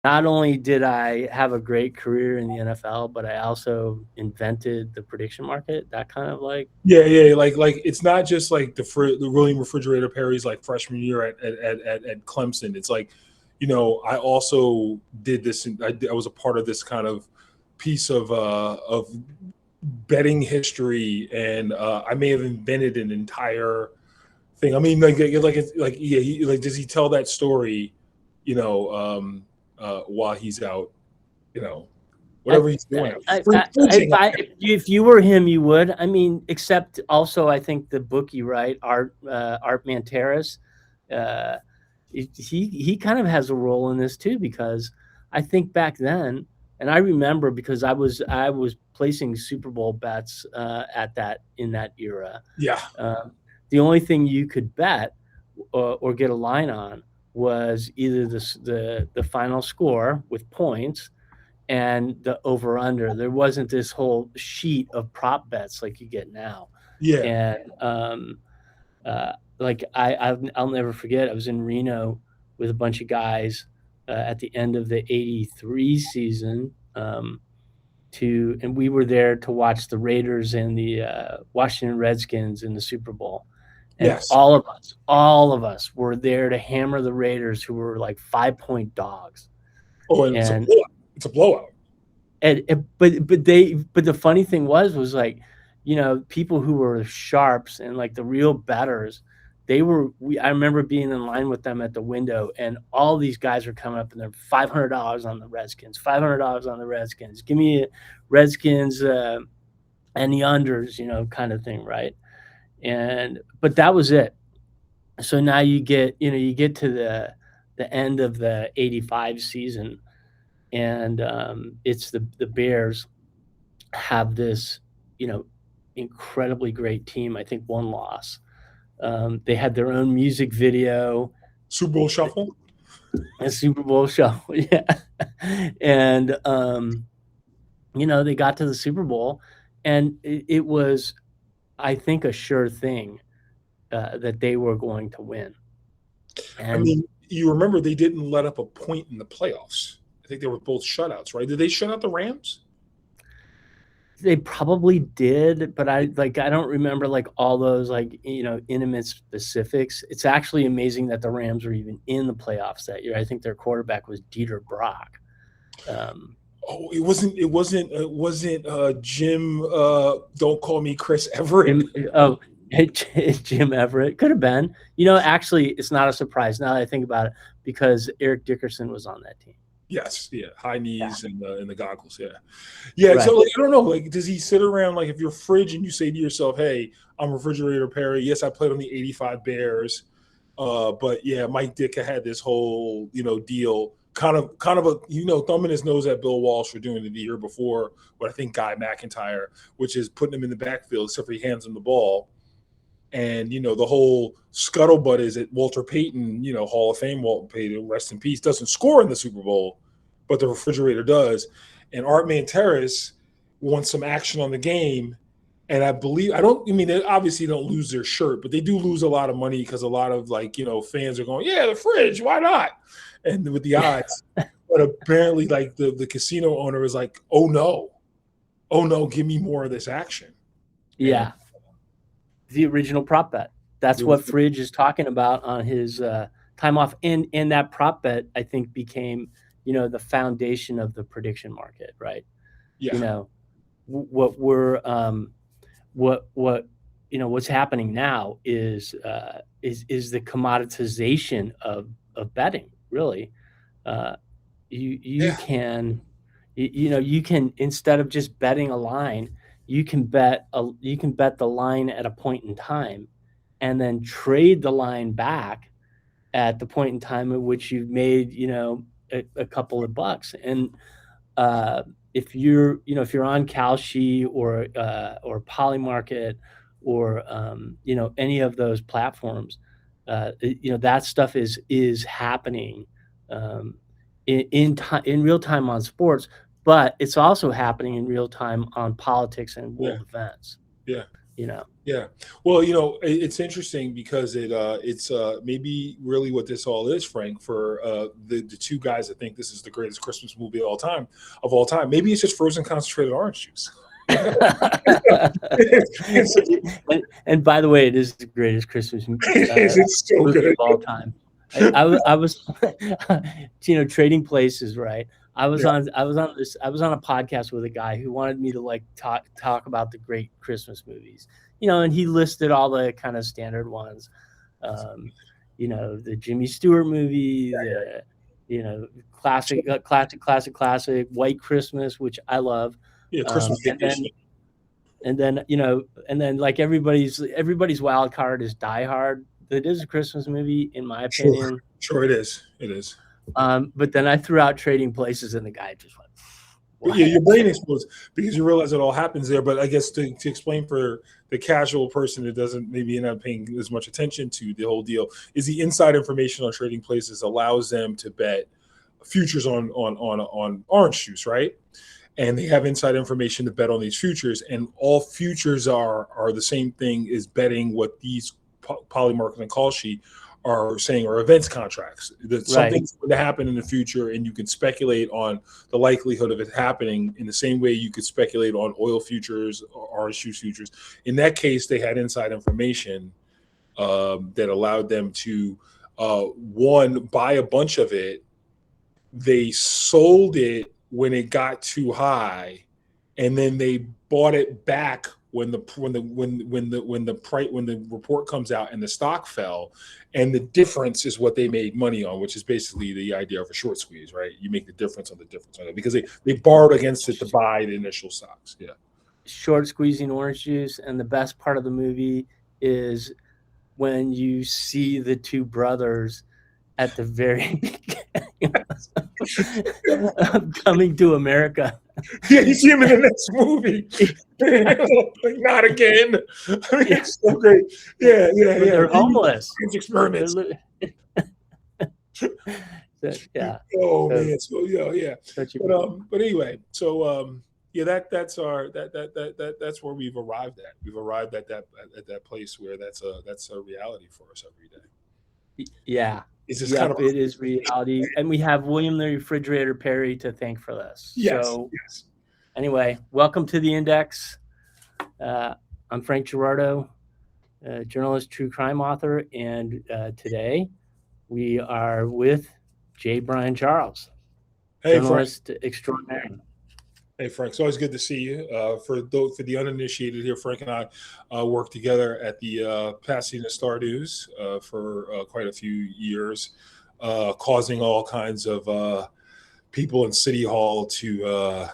not only did I have a great career in the NFL, but I also invented the prediction market. That kind of like, Yeah. Like it's not just like the William Refrigerator Perry's like freshman year at Clemson. It's like, I also did this. I was a part of this kind of piece of betting history, and I may have invented an entire thing. I mean, yeah, like does he tell that story, while he's out, you know, I, whatever he's doing, if fridging. if you were him, you would. I mean, except also, I think the bookie, right, Art Manteris, uh, he kind of has a role in this too, because I think back then, and I remember because I was placing Super Bowl bets at that in that era. Yeah. Um, the only thing you could bet or get a line on was either the final score with points and the over under. There wasn't this whole sheet of prop bets like you get now. Yeah. And like I'll never forget. I was in Reno with a bunch of guys at the end of the '83 season. And we were there to watch the Raiders and the Washington Redskins in the Super Bowl. And Yes. all of us were there to hammer the Raiders, who were like 5-point dogs. Oh, and And it's a blowout. but the funny thing was like, people who were sharps and like the real betters, I remember being in line with them at the window, and all these guys are coming up and they're $500 on the Redskins, $500 on the Redskins, give me Redskins and the unders, kind of thing, right? But that was it. So now you get to the end of the '85 season, and it's the Bears have this, you know, incredibly great team. I think one loss. They had their own music video, Super Bowl shuffle. a Super Bowl show, yeah, and they got to the Super Bowl, and it was, I think, a sure thing that they were going to win, I and mean, you remember they didn't let up a point in the playoffs. I think they were both shutouts, right? Did they shut out the Rams? they probably did, but I don't remember like all those like intimate specifics. It's actually amazing that the Rams were even in the playoffs that year. I think their quarterback was Dieter Brock. Um, Oh, it wasn't Jim. Don't call me Chris Everett. Jim, oh, Jim Everett could have been. Actually, it's not a surprise now that I think about it, because Eric Dickerson was on that team. Yes, yeah, high Yeah, knees and the goggles, yeah, yeah. So right. like, I don't know, like, does he sit around like if you're fridge and you say to yourself, "Hey, I'm Refrigerator Perry. Yes, I played on the '85 Bears, but yeah, Mike Ditka had this whole deal, kind of a thumbing his nose at Bill Walsh for doing it the year before, what I think Guy McIntyre, which is putting him in the backfield except for he hands him the ball." And the whole scuttlebutt is that Walter Payton, Hall of Fame Walter Payton, rest in peace, doesn't score in the Super Bowl, but the Refrigerator does. And Art Manteris wants some action on the game. And I mean, they obviously don't lose their shirt, but they do lose a lot of money because a lot of fans are going, yeah, the fridge, why not? And with the odds. But apparently, like the casino owner is like, oh no, give me more of this action. And Yeah, the original prop bet. That's what Fridge is talking about on his time off, and that prop bet, I think, became the foundation of the prediction market, right? yeah, You know, what we're what what's happening now is the commoditization of betting, really. Uh, you yeah, can you can, instead of just betting a line, you can bet the line at a point in time, and then trade the line back at the point in time at which you've made a couple of bucks. And uh, if you're on Kalshi or Polymarket or any of those platforms, that stuff is happening um, in real time on sports, but it's also happening in real time on politics and yeah, world events. yeah. you know. Yeah. Well, it's interesting because it's maybe really what this all is, Frank, for the two guys that think this is the greatest Christmas movie of all time. Maybe it's just frozen concentrated orange juice. And by the way, it is the greatest Christmas It's so movie good. of all time. I was, trading places, right? Yeah. I was on a podcast with a guy who wanted me to like talk about the great Christmas movies, and he listed all the kind of standard ones, um, the Jimmy Stewart movie, the classic White Christmas, which I love, Yeah. Christmas and Vacation. then like everybody's wild card is Die Hard. That is a Christmas movie, in my Sure. opinion. Sure, it is. It is. But then I threw out Trading Places, and the guy just went, But yeah, "What?" your brain explodes because you realize it all happens there. But I guess to explain for the casual person that doesn't maybe end up paying as much attention to the whole deal is the inside information on Trading Places allows them to bet futures on orange juice, right? And they have inside information to bet on these futures, and all futures are the same thing as betting what these Polymarket and Call Sheet are saying are events contracts that Right. something's going to happen in the future, and you can speculate on the likelihood of it happening in the same way you could speculate on oil futures or orange juice futures. In that case, they had inside information that allowed them to one, buy a bunch of it. They sold it when it got too high, and then they bought it back when the report comes out and the stock fell, and the difference is what they made money on, which is basically the idea of a short squeeze, right? You make the difference on the difference on it because they borrowed against it to buy the initial stocks. Yeah. Short squeezing orange juice, and the best part of the movie is when you see the two brothers at the very beginning of Coming to America. Yeah, you see him in the next movie. Like, not again. I mean, it's so great. Yeah. They're homeless. Experiments. Yeah. Oh man. So yeah. But anyway, so yeah, that's where we've arrived at. We've arrived at that place where that's a reality for us every day. Yeah. It's just kind of it is reality, and we have William the Refrigerator Perry to thank for this. yes. So anyway, welcome to the Index. I'm Frank Girardot, journalist, true crime author, and today we are with J. Brian Charles, journalist extraordinaire. Hey, Frank, it's always good to see you. For the uninitiated here, Frank and I worked together at the Pasadena Star News for quite a few years, causing all kinds of people in City Hall to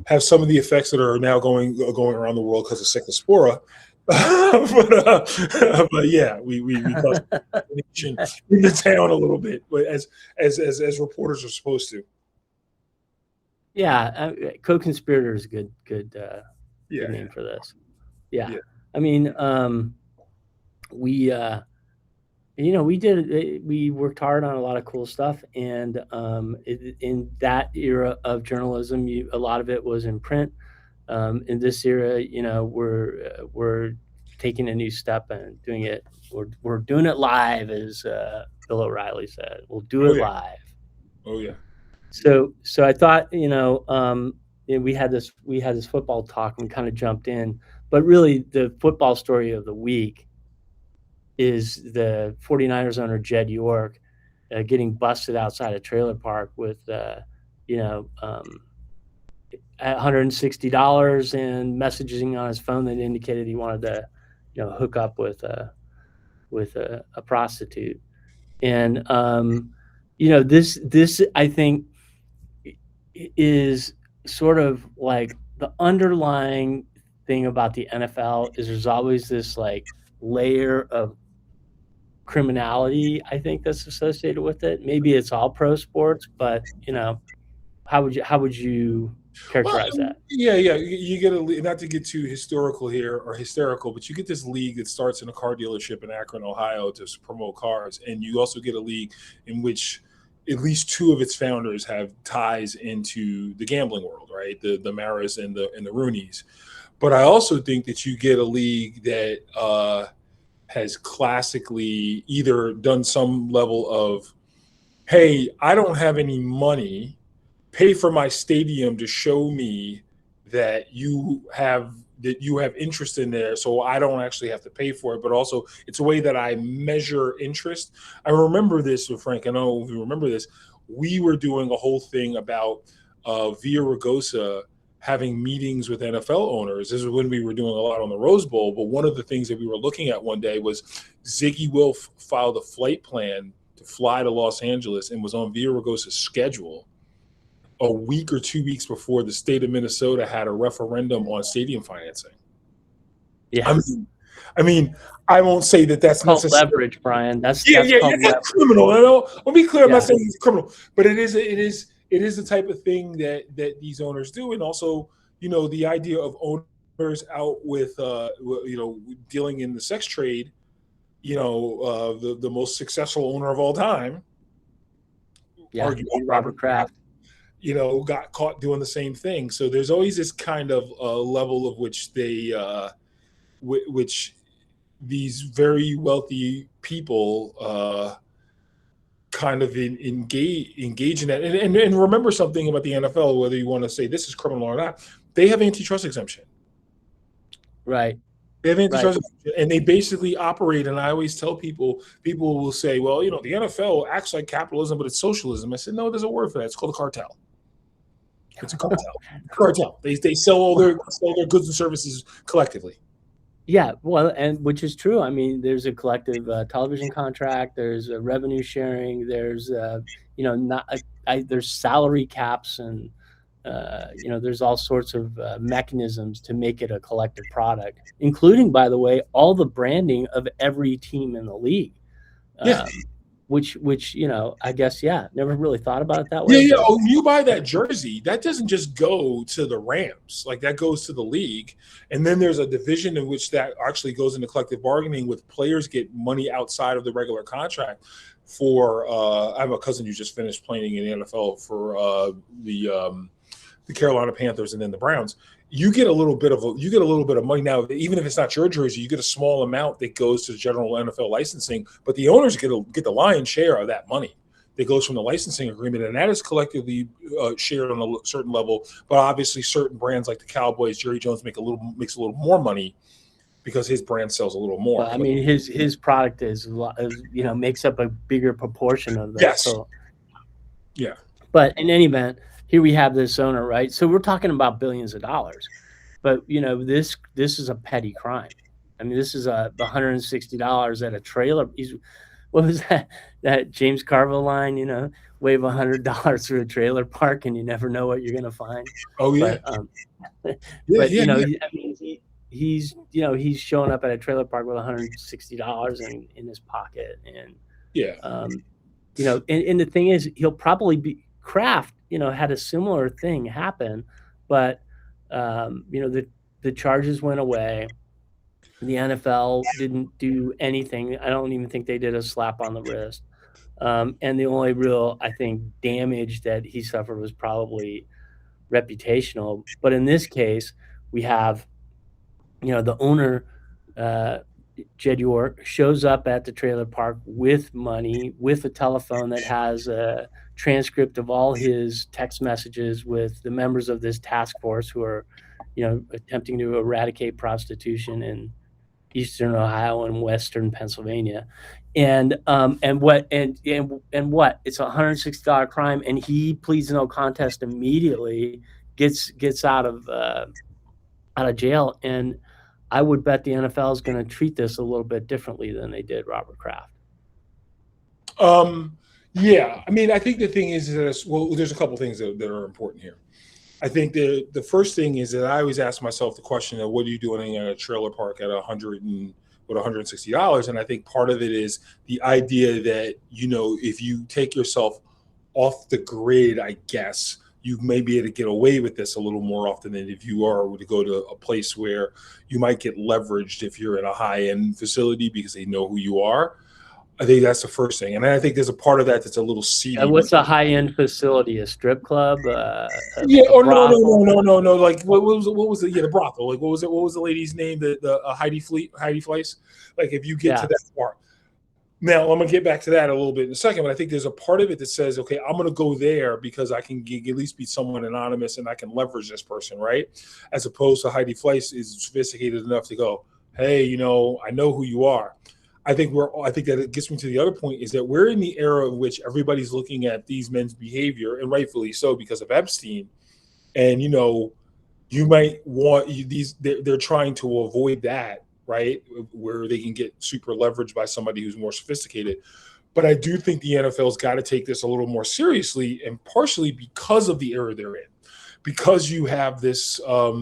have some of the effects that are now going around the world because of cyclospora. But yeah, we caused in the town a little bit, but as reporters are supposed to. Yeah, co-conspirator is a good name for this. Yeah. I mean, we worked hard on a lot of cool stuff, and in that era of journalism, a lot of it was in print. In this era, we're taking a new step and doing it. We're doing it live, as Bill O'Reilly said. We'll do it live. Oh yeah. So I thought, we had this football talk, and we kind of jumped in, but really the football story of the week is the 49ers owner Jed York getting busted outside a trailer park with $160 and messaging on his phone that indicated he wanted to hook up with a prostitute. And this I think is sort of like the underlying thing about the NFL is there's always this like layer of criminality, I think, that's associated with it. Maybe it's all pro sports, but how would you characterize that? Yeah. You get not to get too historical here or hysterical, but you get this league that starts in a car dealership in Akron, Ohio, to promote cars, and you also get a league in which at least two of its founders have ties into the gambling world, right? The Maras and the Rooneys. But I also think that you get a league that has classically either done some level of, hey, I don't have any money, pay for my stadium to show me that you have interest in there, so I don't actually have to pay for it. But also, it's a way that I measure interest. I remember this with Frank. I don't know if you remember this. We were doing a whole thing about Via Ragosa having meetings with NFL owners. This is when we were doing a lot on the Rose Bowl. But one of the things that we were looking at one day was Ziggy Wilf filed a flight plan to fly to Los Angeles and was on Via Ragosa's schedule a week or 2 weeks before the state of Minnesota had a referendum on stadium financing. Yeah. I mean, I won't say that that's called leverage, Brian. That's called leverage. Criminal. I'll be clear. I'm not saying it's criminal, but it is the type of thing that these owners do. And also, the idea of owners out with, dealing in the sex trade, the most successful owner of all time, arguably Robert Kraft, got caught doing the same thing. So there's always this kind of level of which which these very wealthy people kind of engage in that. And remember something about the NFL, whether you want to say this is criminal or not, they have antitrust exemption. Right. They have antitrust exemption, and they basically operate. And I always tell people will say, well, the NFL acts like capitalism, but it's socialism. I said, no, there's a word for that. It's called a cartel. It's a cartel. They sell all their goods and services collectively. Yeah, well, and which is true. I mean, there's a collective television contract. There's a revenue sharing. There's there's salary caps, and there's all sorts of mechanisms to make it a collective product, including, by the way, all the branding of every team in the league. Yeah. Which I guess never really thought about it that way. Yeah. Oh, you buy that jersey, that doesn't just go to the Rams, like that goes to the league, and then there's a division in which that actually goes into collective bargaining, with players get money outside of the regular contract. For I have a cousin who just finished playing in the NFL for the Carolina Panthers and then the Browns. You get a little bit of money now, even if it's not your jersey. You get a small amount that goes to the general NFL licensing, but the owners get the lion's share of that money that goes from the licensing agreement, and that is collectively shared on a certain level. But obviously, certain brands like the Cowboys, Jerry Jones makes a little more money because his brand sells a little more. Well, I mean, his product is makes up a bigger proportion of that. Yes. So, yeah. But in any event, here we have this owner, right? So we're talking about billions of dollars, but this is a petty crime. I mean, this is $160 at a trailer. What was that James Carville line? Wave $100 through a trailer park, and you never know what you're going to find. Oh yeah. But, I mean, he's showing up at a trailer park with $160 in his pocket, and and the thing is, he'll probably be. Kraft, had a similar thing happen, but the charges went away. The NFL didn't do anything. I don't even think they did a slap on the wrist. And the only real, I think, damage that he suffered was probably reputational. But in this case, we have, the owner, Jed York, shows up at the trailer park with money, with a telephone that has a transcript of all his text messages with the members of this task force who are, attempting to eradicate prostitution in Eastern Ohio and Western Pennsylvania. And what? It's a $160 crime, and he pleads no contest immediately, gets out of jail. And I would bet the NFL is going to treat this a little bit differently than they did Robert Kraft. Yeah, I mean, I think the thing is that there's a couple things that are important here. I think the first thing is that I always ask myself the question of what are you doing at a trailer park at $160, and I think part of it is the idea that if you take yourself off the grid, I guess you may be able to get away with this a little more often than if you are to go to a place where you might get leveraged if you're in a high-end facility because they know who you are. I think that's the first thing, and I think there's a part of that that's a little seedy. What's a high-end facility? A strip club? Yeah, A or no, no, no, brothel? no, no, no. Like what was it? Yeah, the brothel. Like what was it? What was the lady's name? The Heidi Fleiss. Like if you get to Yeah, that part. Now I'm gonna get back to that a little bit in a second, but I think there's a part of it that says, okay, I'm gonna go there because I can at least be someone anonymous and I can leverage this person, right? As opposed to Heidi Fleiss is sophisticated enough to go, hey, I know who you are. I think that it gets me to the other point is that we're in the era in which everybody's looking at these men's behavior, and rightfully so because of Epstein. And you might want these. They're trying to avoid that, right? Where they can get super leveraged by somebody who's more sophisticated. But I do think the NFL's got to take this a little more seriously, and partially because of the era they're in, because you have this. I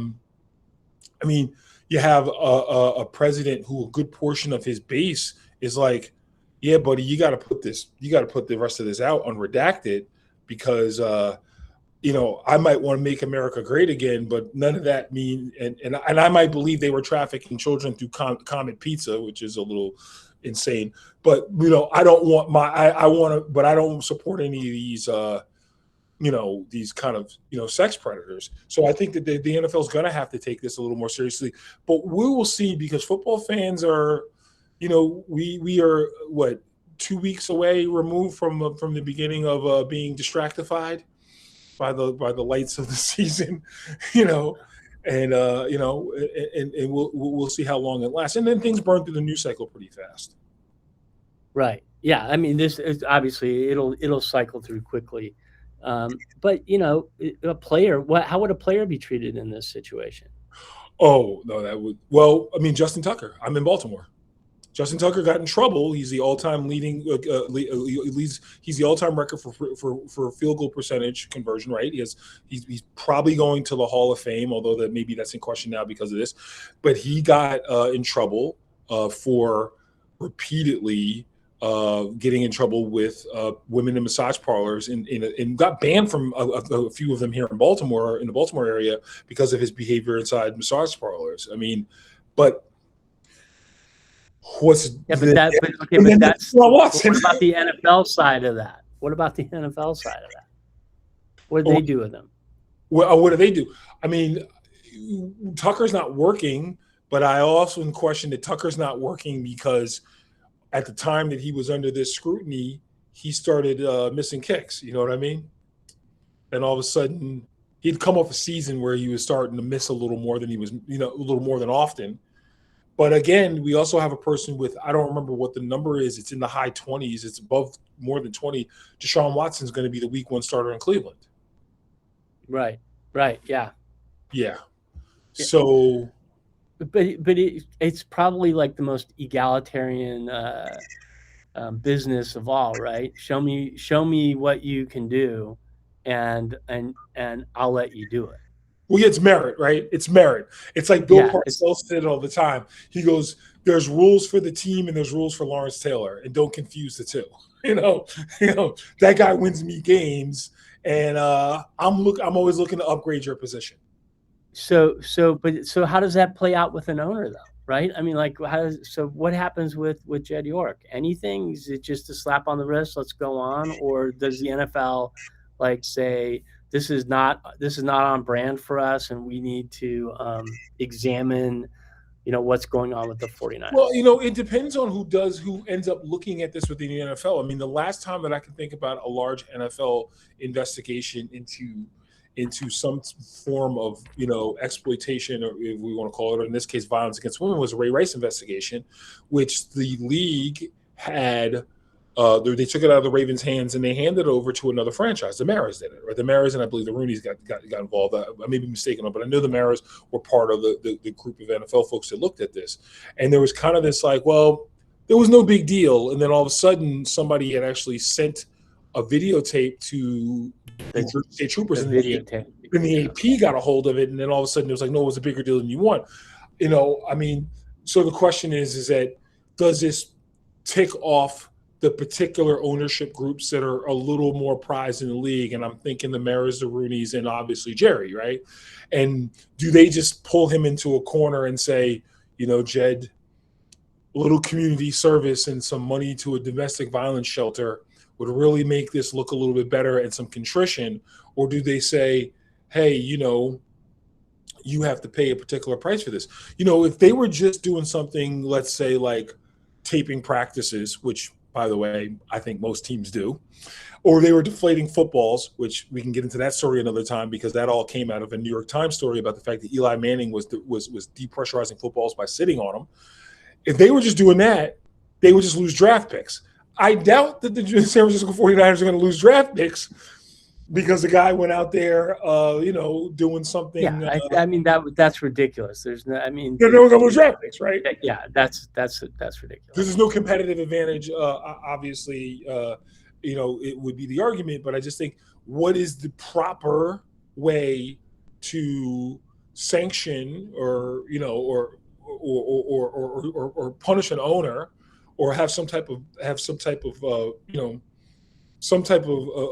mean, you have a president who a good portion of his base is like, yeah, buddy, you got to put the rest of this out unredacted because I might want to make America great again, but none of that and I might believe they were trafficking children through Comet Pizza, which is a little insane. But I don't want I want to, but I don't support any of these kind of sex predators. So I think that the NFL is going to have to take this a little more seriously. But we will see because football fans are, we are what 2 weeks away removed from the beginning of being distractified by the lights of the season, and and we'll see how long it lasts, and then things burn through the news cycle pretty fast. right. Yeah, I mean, this is obviously it'll cycle through quickly. But a player, how would a player be treated in this situation? Oh no, that would well. I mean, Justin Tucker. I'm in Baltimore. Justin Tucker got in trouble. He's the all-time leading leads. He's the all-time record for field goal percentage conversion. Right? He's probably going to the Hall of Fame, although that's in question now because of this. But he got in trouble for repeatedly getting in trouble with women in massage parlors and got banned from a few of them here in the Baltimore area because of his behavior inside massage parlors. I mean, but what's Yeah, okay, and but then that's what what about the NFL side of that? What about the NFL side of that? What do they do with them? what do they do? I mean, Tucker's not working, but I also question that Tucker's not working because at the time that he was under this scrutiny, he started missing kicks. You know what I mean? And all of a sudden, he'd come off a season where he was starting to miss a little more than he was, a little more than often. But again, we also have a person with, I don't remember what the number is. It's in the high 20s. It's above more than 20. Deshaun Watson's going to be the week 1 starter in Cleveland. Right. Yeah. Yeah. So. But it's probably like the most egalitarian business of all, right? Show me what you can do, and I'll let you do it. Well, yeah, it's merit, right? It's merit. It's like Bill Parcells said all the time. He goes, "There's rules for the team and there's rules for Lawrence Taylor, and don't confuse the two." That guy wins me games, and I'm always looking to upgrade your position. So how does that play out with an owner though? Right? I mean, like, what happens with Jed York? Anything? Is it just a slap on the wrist? Let's go on, or does the NFL like say this is not on brand for us, and we need to examine, what's going on with the 49ers? Well, it depends on who ends up looking at this within the NFL. I mean, the last time that I can think about a large NFL investigation into some form of exploitation, or if we want to call it, or in this case violence against women, was a Ray Rice investigation, which the league had they took it out of the Ravens' hands and they handed it over to another franchise. The Maras did it, right? The Maras, and I believe the Rooneys got involved. I may be mistaken, but I know the Maras were part of the group of NFL folks that looked at this. And there was kind of this like, well, there was no big deal. And then all of a sudden somebody had actually sent a videotape to the state troopers, and the AP got a hold of it, and then all of a sudden it was like, no, it was a bigger deal than you want. I mean, so the question is that does this tick off the particular ownership groups that are a little more prized in the league? And I'm thinking the Maras, the Rooneys, and obviously Jerry, right? And do they just pull him into a corner and say, Jed, little community service and some money to a domestic violence shelter would really make this look a little bit better and some contrition? Or do they say, hey, you have to pay a particular price for this? If they were just doing something, let's say like taping practices, which by the way, I think most teams do, or they were deflating footballs, which we can get into that story another time because that all came out of a New York Times story about the fact that Eli Manning was depressurizing footballs by sitting on them. If they were just doing that, they would just lose draft picks. I doubt that the San Francisco 49ers are going to lose draft picks because the guy went out there, doing something. Yeah, I mean that's ridiculous. There's no, I mean, They're never going to lose draft picks, right? yeah, that's ridiculous. There's no competitive advantage. Obviously, it would be the argument, but I just think, what is the proper way to sanction or punish an owner, or have some type of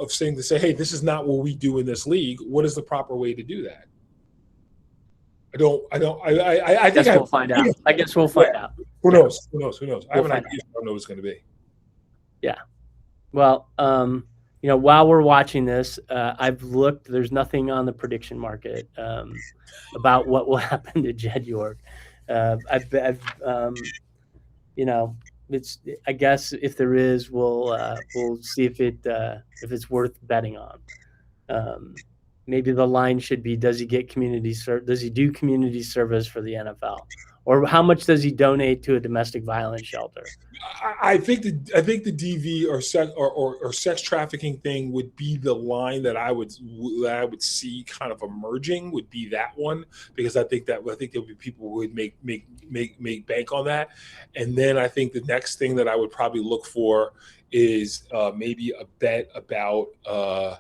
saying to say, hey, this is not what we do in this league. What is the proper way to do that? I think we'll find out. I guess we'll find out. Who knows? I have an idea. I don't know what it's going to be. Yeah. Well, while we're watching this, I've looked. There's nothing on the prediction market about what will happen to Jed York. It's. I guess if there is, we'll see if it's worth betting on. Maybe the line should be: does he get Does he do community service for the NFL, or how much does he donate to a domestic violence shelter? I think the DV or sex trafficking thing would be the line that I would see kind of emerging, would be that one, because I think there'll be people who would make bank on that. And then I think the next thing that I would probably look for is maybe a bet about here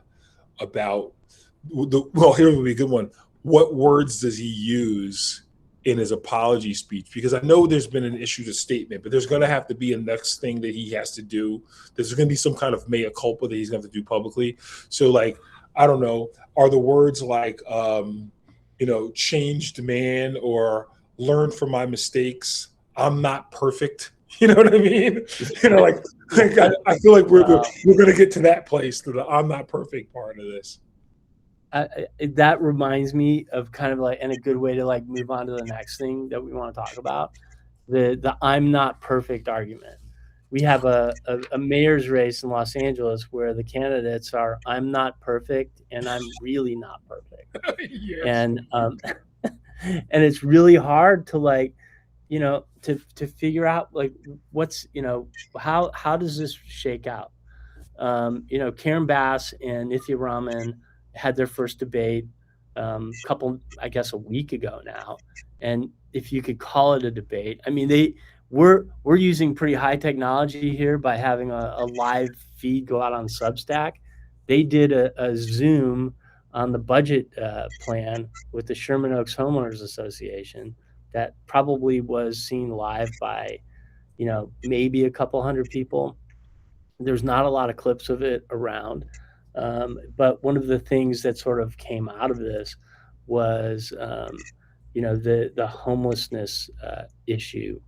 would be a good one. What words does he use in his apology speech? Because I know there's been an issue to statement, but there's going to have to be a next thing that he has to do. There's going to be some kind of mea culpa that he's going to have to do publicly. So, like, I don't know, are the words like, changed man, or learn from my mistakes? I'm not perfect. You know what I mean? I feel like we're going to get to that place, to the I'm not perfect part of this. That reminds me of kind of like, and a good way to like move on to the next thing that we want to talk about, the I'm not perfect argument. We have a mayor's race in Los Angeles where the candidates are I'm not perfect and I'm really not perfect. Yes. And and it's really hard to like, to figure out like what's, how does this shake out? Karen Bass and Nithya Raman had their first debate a week ago now. And if you could call it a debate, I mean, we're using pretty high technology here by having a live feed go out on Substack. They did a Zoom on the budget plan with the Sherman Oaks Homeowners Association that probably was seen live by, maybe a couple hundred people. There's not a lot of clips of it around. But one of the things that sort of came out of this was, the homelessness issue.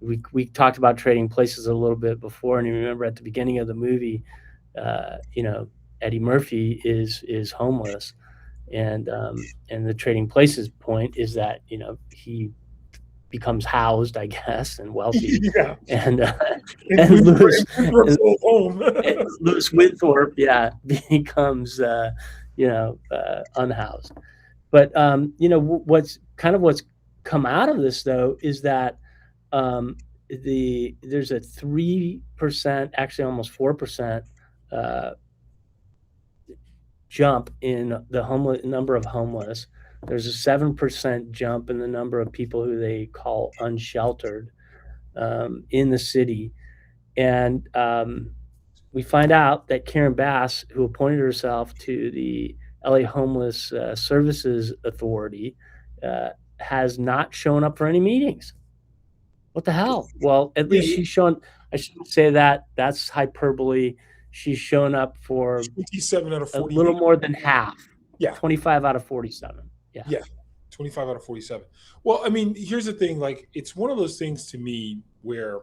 We talked about Trading Places a little bit before, and you remember at the beginning of the movie, Eddie Murphy is homeless, and the Trading Places point is that he becomes housed, I guess, and wealthy. Yeah. And Louis Winthorpe, becomes unhoused. But what's come out of this though is that there's a 3%, actually almost 4% jump in the number of homeless. There's a 7% jump in the number of people who they call unsheltered in the city. And we find out that Karen Bass, who appointed herself to the LA Homeless Services Authority, has not shown up for any meetings. What the hell? Well, at least she's shown, I shouldn't say that, that's hyperbole. She's shown up for 27 out of 40. A little more than half. Yeah. 25 out of 47. Yeah. 25 out of 47. Well, I mean, here's the thing. Like, it's one of those things to me where,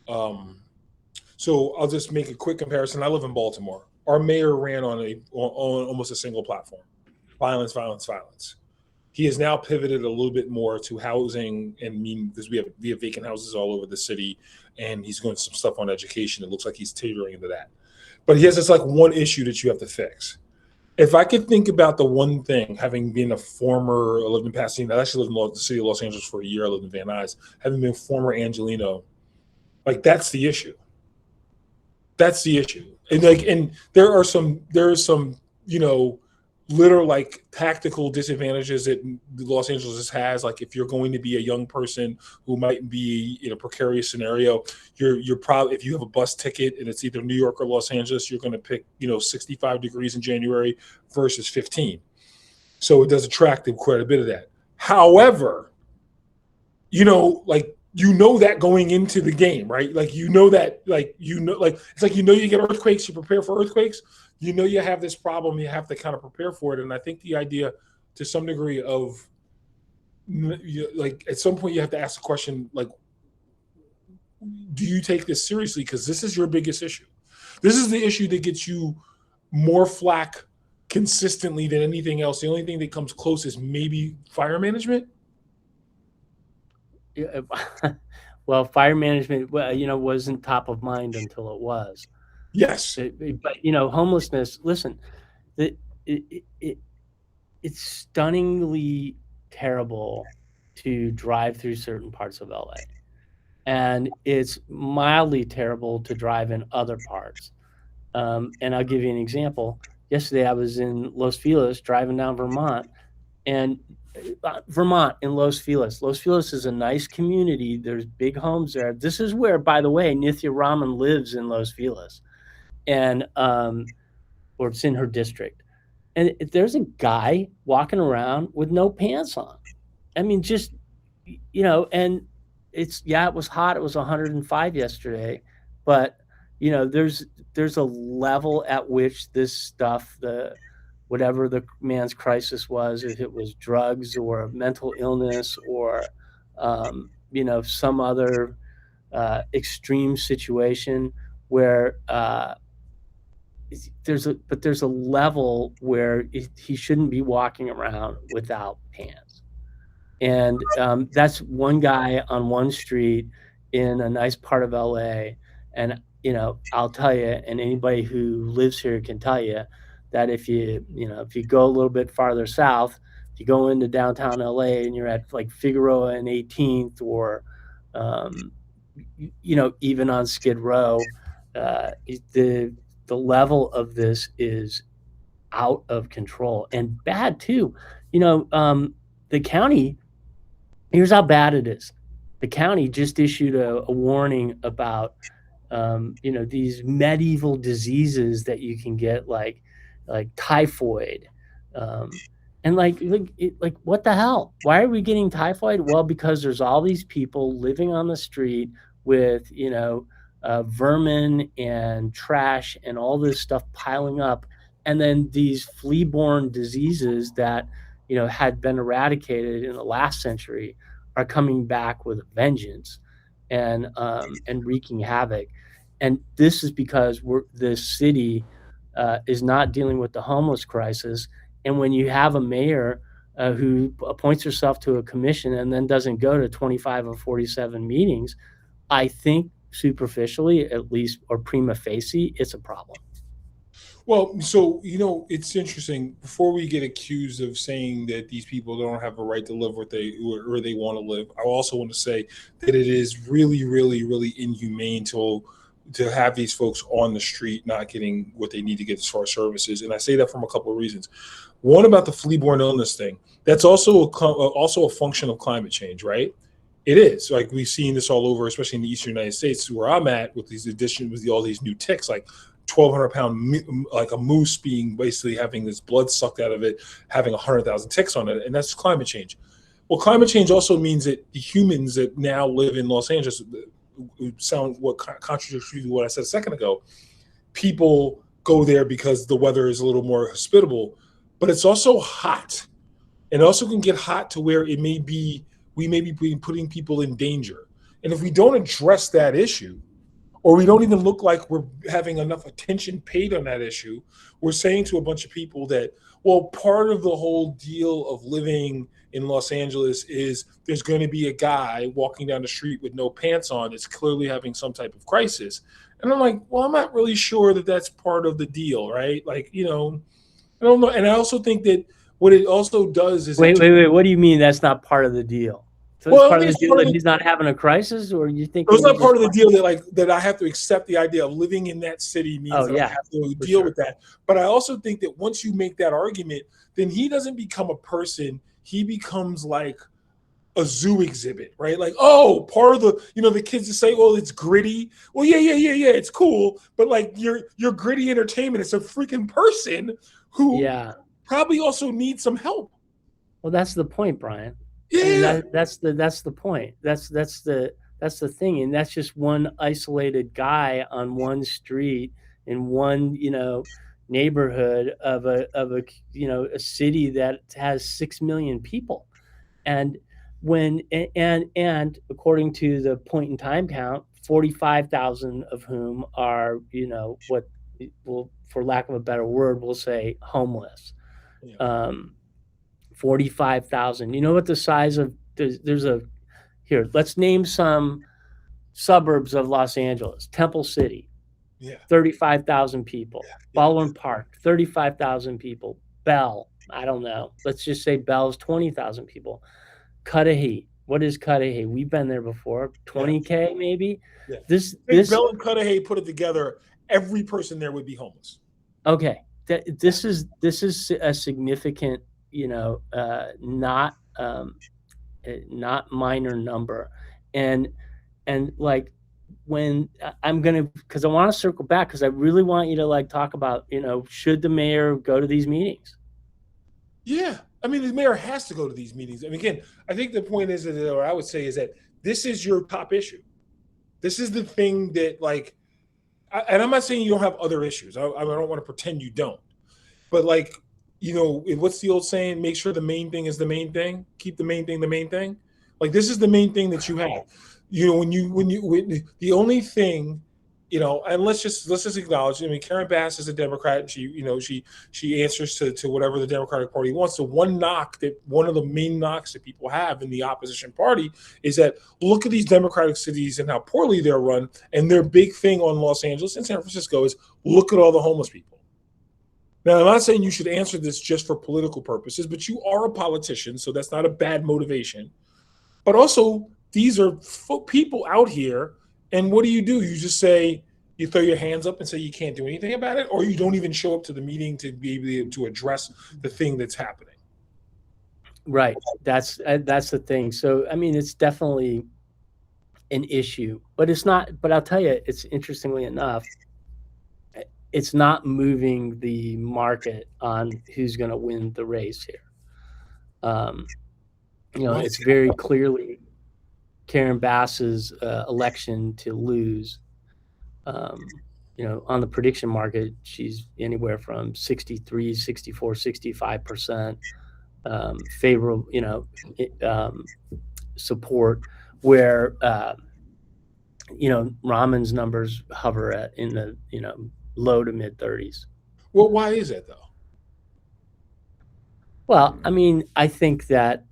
um, so I'll just make a quick comparison. I live in Baltimore. Our mayor ran on almost a single platform: violence, violence, violence. He has now pivoted a little bit more to housing and mean because we have vacant houses all over the city, and he's doing some stuff on education. It looks like he's teetering into that. But he has this like one issue that you have to fix. If I could think about the one thing, having been a former, I lived in Pasadena, I actually lived in the city of Los Angeles for a year. I lived in Van Nuys, having been a former Angelino, like that's the issue. That's the issue. And there are some, you know, literal like tactical disadvantages that Los Angeles has. Like if you're going to be a young person who might be in a precarious scenario, you're probably, if you have a bus ticket and it's either New York or Los Angeles, you're going to pick, 65 degrees in January versus 15. So it does attract quite a bit of that. However, that going into the game, right? Like that, it's like you get earthquakes, you prepare for earthquakes. You have this problem, you have to kind of prepare for it. And I think the idea, to some degree, of like at some point you have to ask the question, like, do you take this seriously? Because this is your biggest issue. This is the issue that gets you more flack consistently than anything else. The only thing that comes close is maybe fire management. Yeah, well, fire management, wasn't top of mind until it was. Yes. But homelessness. Listen, it, it, it it's stunningly terrible to drive through certain parts of LA, and it's mildly terrible to drive in other parts. And I'll give you an example. Yesterday, I was in Los Feliz driving down Vermont, and Vermont in Los Feliz. Los Feliz is a nice community. There's big homes there. This is where, by the way, Nithya Raman lives in Los Feliz, and or it's in her district. And there's a guy walking around with no pants on. I mean, just and it was hot. It was 105 yesterday, but there's a level at which this stuff, the whatever the man's crisis was, if it was drugs or mental illness or some other extreme situation where there's a level where he shouldn't be walking around without pants. And that's one guy on one street in a nice part of LA. And I'll tell you, and anybody who lives here can tell you, that if you go a little bit farther south, if you go into downtown LA and you're at like Figueroa and 18th, or even on Skid Row, the level of this is out of control and bad too. The county, here's how bad it is. The county just issued a warning about these medieval diseases that you can get, like typhoid, and like what the hell? Why are we getting typhoid? Well, because there's all these people living on the street with vermin and trash and all this stuff piling up, and then these flea-borne diseases that had been eradicated in the last century are coming back with a vengeance and wreaking havoc. And this is because this city is not dealing with the homeless crisis. And when you have a mayor who appoints herself to a commission and then doesn't go to 25 or 47 meetings, I think superficially, at least, or prima facie, it's a problem. Well, so it's interesting. Before we get accused of saying that these people don't have a right to live where they want to live, I also want to say that it is really, really, really inhumane to have these folks on the street not getting what they need to get as far as services. And I say that from a couple of reasons. One, about the flea-borne illness thing. That's also a function of climate change, right? It is. Like, we've seen this all over, especially in the eastern United States, where I'm at, with these additions, with all these new ticks, like 1,200-pound, like a moose being basically having this blood sucked out of it, having 100,000 ticks on it, and that's climate change. Well, climate change also means that the humans that now live in Los Angeles, sound what contradicts what I said a second ago, people go there because the weather is a little more hospitable, but it's also hot. and also can get hot to where we may be putting people in danger. And if we don't address that issue, or we don't even look like we're having enough attention paid on that issue, we're saying to a bunch of people that, well, part of the whole deal of living in Los Angeles is there's going to be a guy walking down the street with no pants on that's clearly having some type of crisis. And I'm like, well, I'm not really sure that that's part of the deal, right? Like, I don't know. And I also think that what it also does is Wait, wait, wait. What do you mean that's not part of the deal? So it's well, I part of mean, the it's deal part of that the he's not having a crisis, or you think it's he not just? part of the deal that that I have to accept the idea of living in that city means Oh that I yeah, have to for deal sure. with that. But I also think that once you make that argument, then he doesn't become a person. He becomes like a zoo exhibit, right? Like, oh, part of the kids that say, "Oh, it's gritty." Well, yeah, it's cool, but like your gritty entertainment, it's a freaking person who Yeah. probably also needs some help. Well, that's the point, Brian. I mean Yeah, that's the point. That's the thing, and that's just one isolated guy on one street in one neighborhood of a a city that has 6 million people, and and according to the point in time count, 45,000 of whom are what will, for lack of a better word, we'll say homeless. yeah, Um, 45,000. You know what the size of there's a here, let's name some suburbs of Los Angeles. Temple City, yeah, 35,000 people. yeah, Baldwin Park, 35,000 people. Bell, I don't know. Let's just say Bell's 20,000 people. Cudahy, what is Cudahy? We've been there before. yeah, 20K maybe. yeah. This I think this Bell and Cudahy put it together. Every person there would be homeless. okay. Yeah, This is a significant, not minor number, and like when I'm gonna, because I want to circle back, because I really want you to like talk about, should the mayor go to these meetings? yeah. I mean, the mayor has to go to these meetings. I mean, again, I think the point is that, or I would say, is that this is your top issue. This is the thing that, like, and I'm not saying you don't have other issues. I don't want to pretend you don't. But like, what's the old saying? Make sure the main thing is the main thing. Keep the main thing the main thing. Like this is the main thing that you have. When the only thing, and let's just acknowledge. I mean, Karen Bass is a Democrat, and she answers to whatever the Democratic Party wants. So one of the main knocks that people have in the opposition party is that look at these Democratic cities and how poorly they're run, and their big thing on Los Angeles and San Francisco is look at all the homeless people. Now, I'm not saying you should answer this just for political purposes, but you are a politician, so that's not a bad motivation. But also, these are people out here, and what do? You just say, you throw your hands up and say you can't do anything about it, or you don't even show up to the meeting to be able to address the thing that's happening. Right. That's the thing. So I mean, it's definitely an issue, but it's not. But I'll tell you, it's interestingly enough, it's not moving the market on who's going to win the race here. Um, Why is it's very clearly Karen Bass's election to lose. Um, on the prediction market, she's anywhere from 63, 64, 65% favorable, support, where, Rahman's numbers hover in the, low to mid 30s. Well, why is that though? Well, I mean, I think that,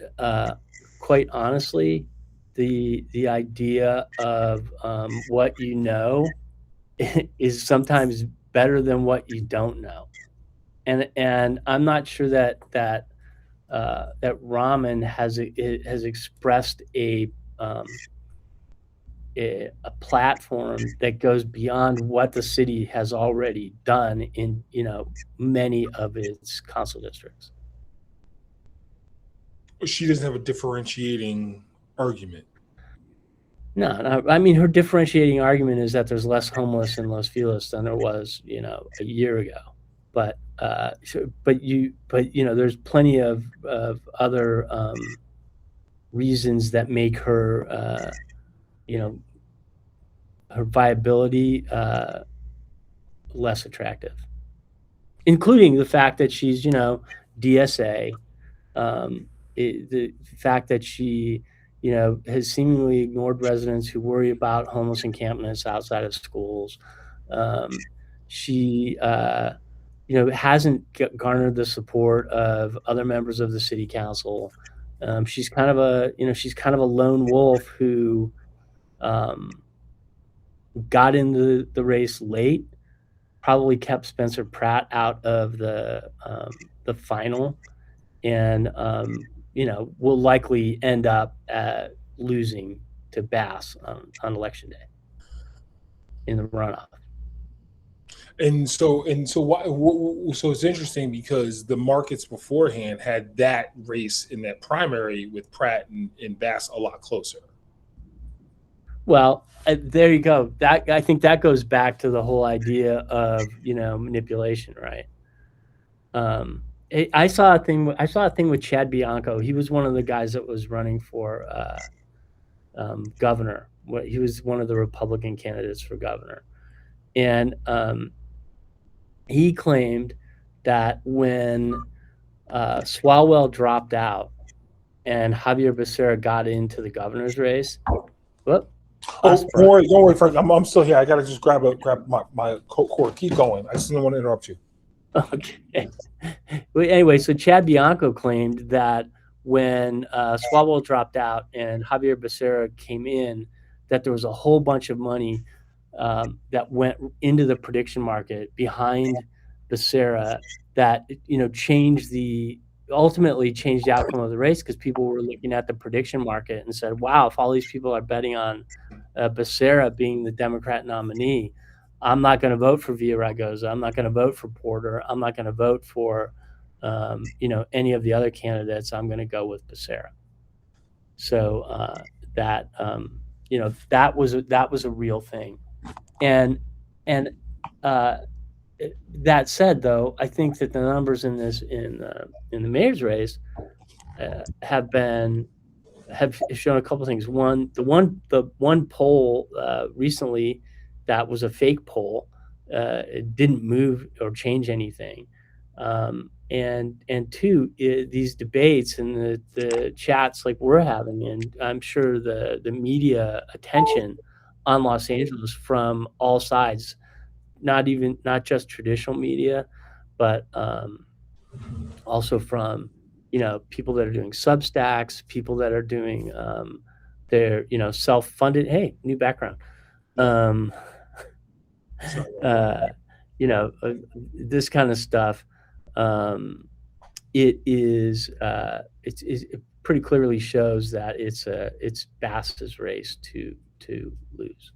quite honestly, the idea of what you know is sometimes better than what you don't know, and I'm not sure that Rahman has expressed a platform that goes beyond what the city has already done in many of its council districts. She doesn't have a differentiating argument. No, no, I mean, her differentiating argument is that there's less homeless in Los Feliz than there was, a year ago. But there's plenty of other reasons that make her, her viability less attractive, including the fact that she's, DSA, the fact that she, has seemingly ignored residents who worry about homeless encampments outside of schools. Um, she, hasn't garnered the support of other members of the city council. She's kind of a lone wolf who um, got into the race late, probably kept Spencer Pratt out of the final, and will likely end up losing to Bass on election day in the runoff. So it's interesting because the markets beforehand had that race in that primary with Pratt and Bass a lot closer. Well, there you go. That I think that goes back to the whole idea of manipulation, right? I saw a thing. I saw a thing with Chad Bianco. He was one of the guys that was running for governor. He was one of the Republican candidates for governor, and he claimed that when Swalwell dropped out and Javier Becerra got into the governor's race, whoop. Oh, don't worry, Frank. I'm still here. I gotta just grab my cord. Keep going. I just don't want to interrupt you. Okay. Well, anyway, so Chad Bianco claimed that when Swalwell dropped out and Javier Becerra came in, that there was a whole bunch of money that went into the prediction market behind Becerra that ultimately changed the outcome of the race, because people were looking at the prediction market and said, "Wow, if all these people are betting on Becerra being the Democrat nominee, I'm not going to vote for Villaraigosa. I'm not going to vote for Porter. I'm not going to vote for any of the other candidates. I'm going to go with Becerra." So that was a real thing, and that said, though, I think that the numbers in the mayor's race have shown a couple of things. One, the one poll recently that was a fake poll, it didn't move or change anything. And two, these debates and the chats like we're having, and I'm sure the media attention on Los Angeles from all sides, not just traditional media, but also from people that are doing Substacks, people that are doing their self-funded. Hey, new background. This kind of stuff. It pretty clearly shows that it's Bass's race to lose.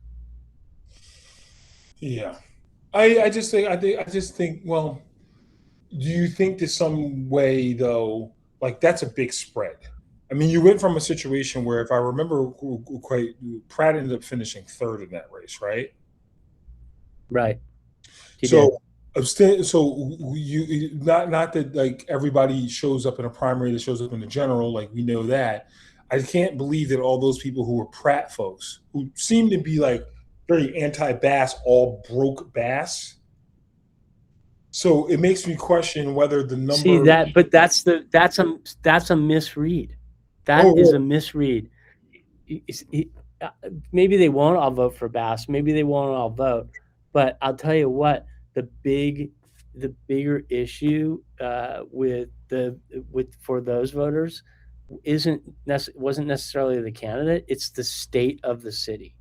Yeah, I just think. Well, do you think there's some way though? Like that's a big spread. I mean, you went from a situation where, if I remember quite, Pratt ended up finishing third in that race, right? Right. So, so you not that like everybody shows up in a primary that shows up in the general, like we know that. I can't believe that all those people who were Pratt folks, who seem to be like very anti-Bass, all broke Bass. So it makes me question whether the number. See that, but that's a misread. That is a misread. Maybe they won't all vote for Bass. Maybe they won't all vote. But I'll tell you what, the bigger issue for those voters wasn't necessarily the candidate. It's the state of the city,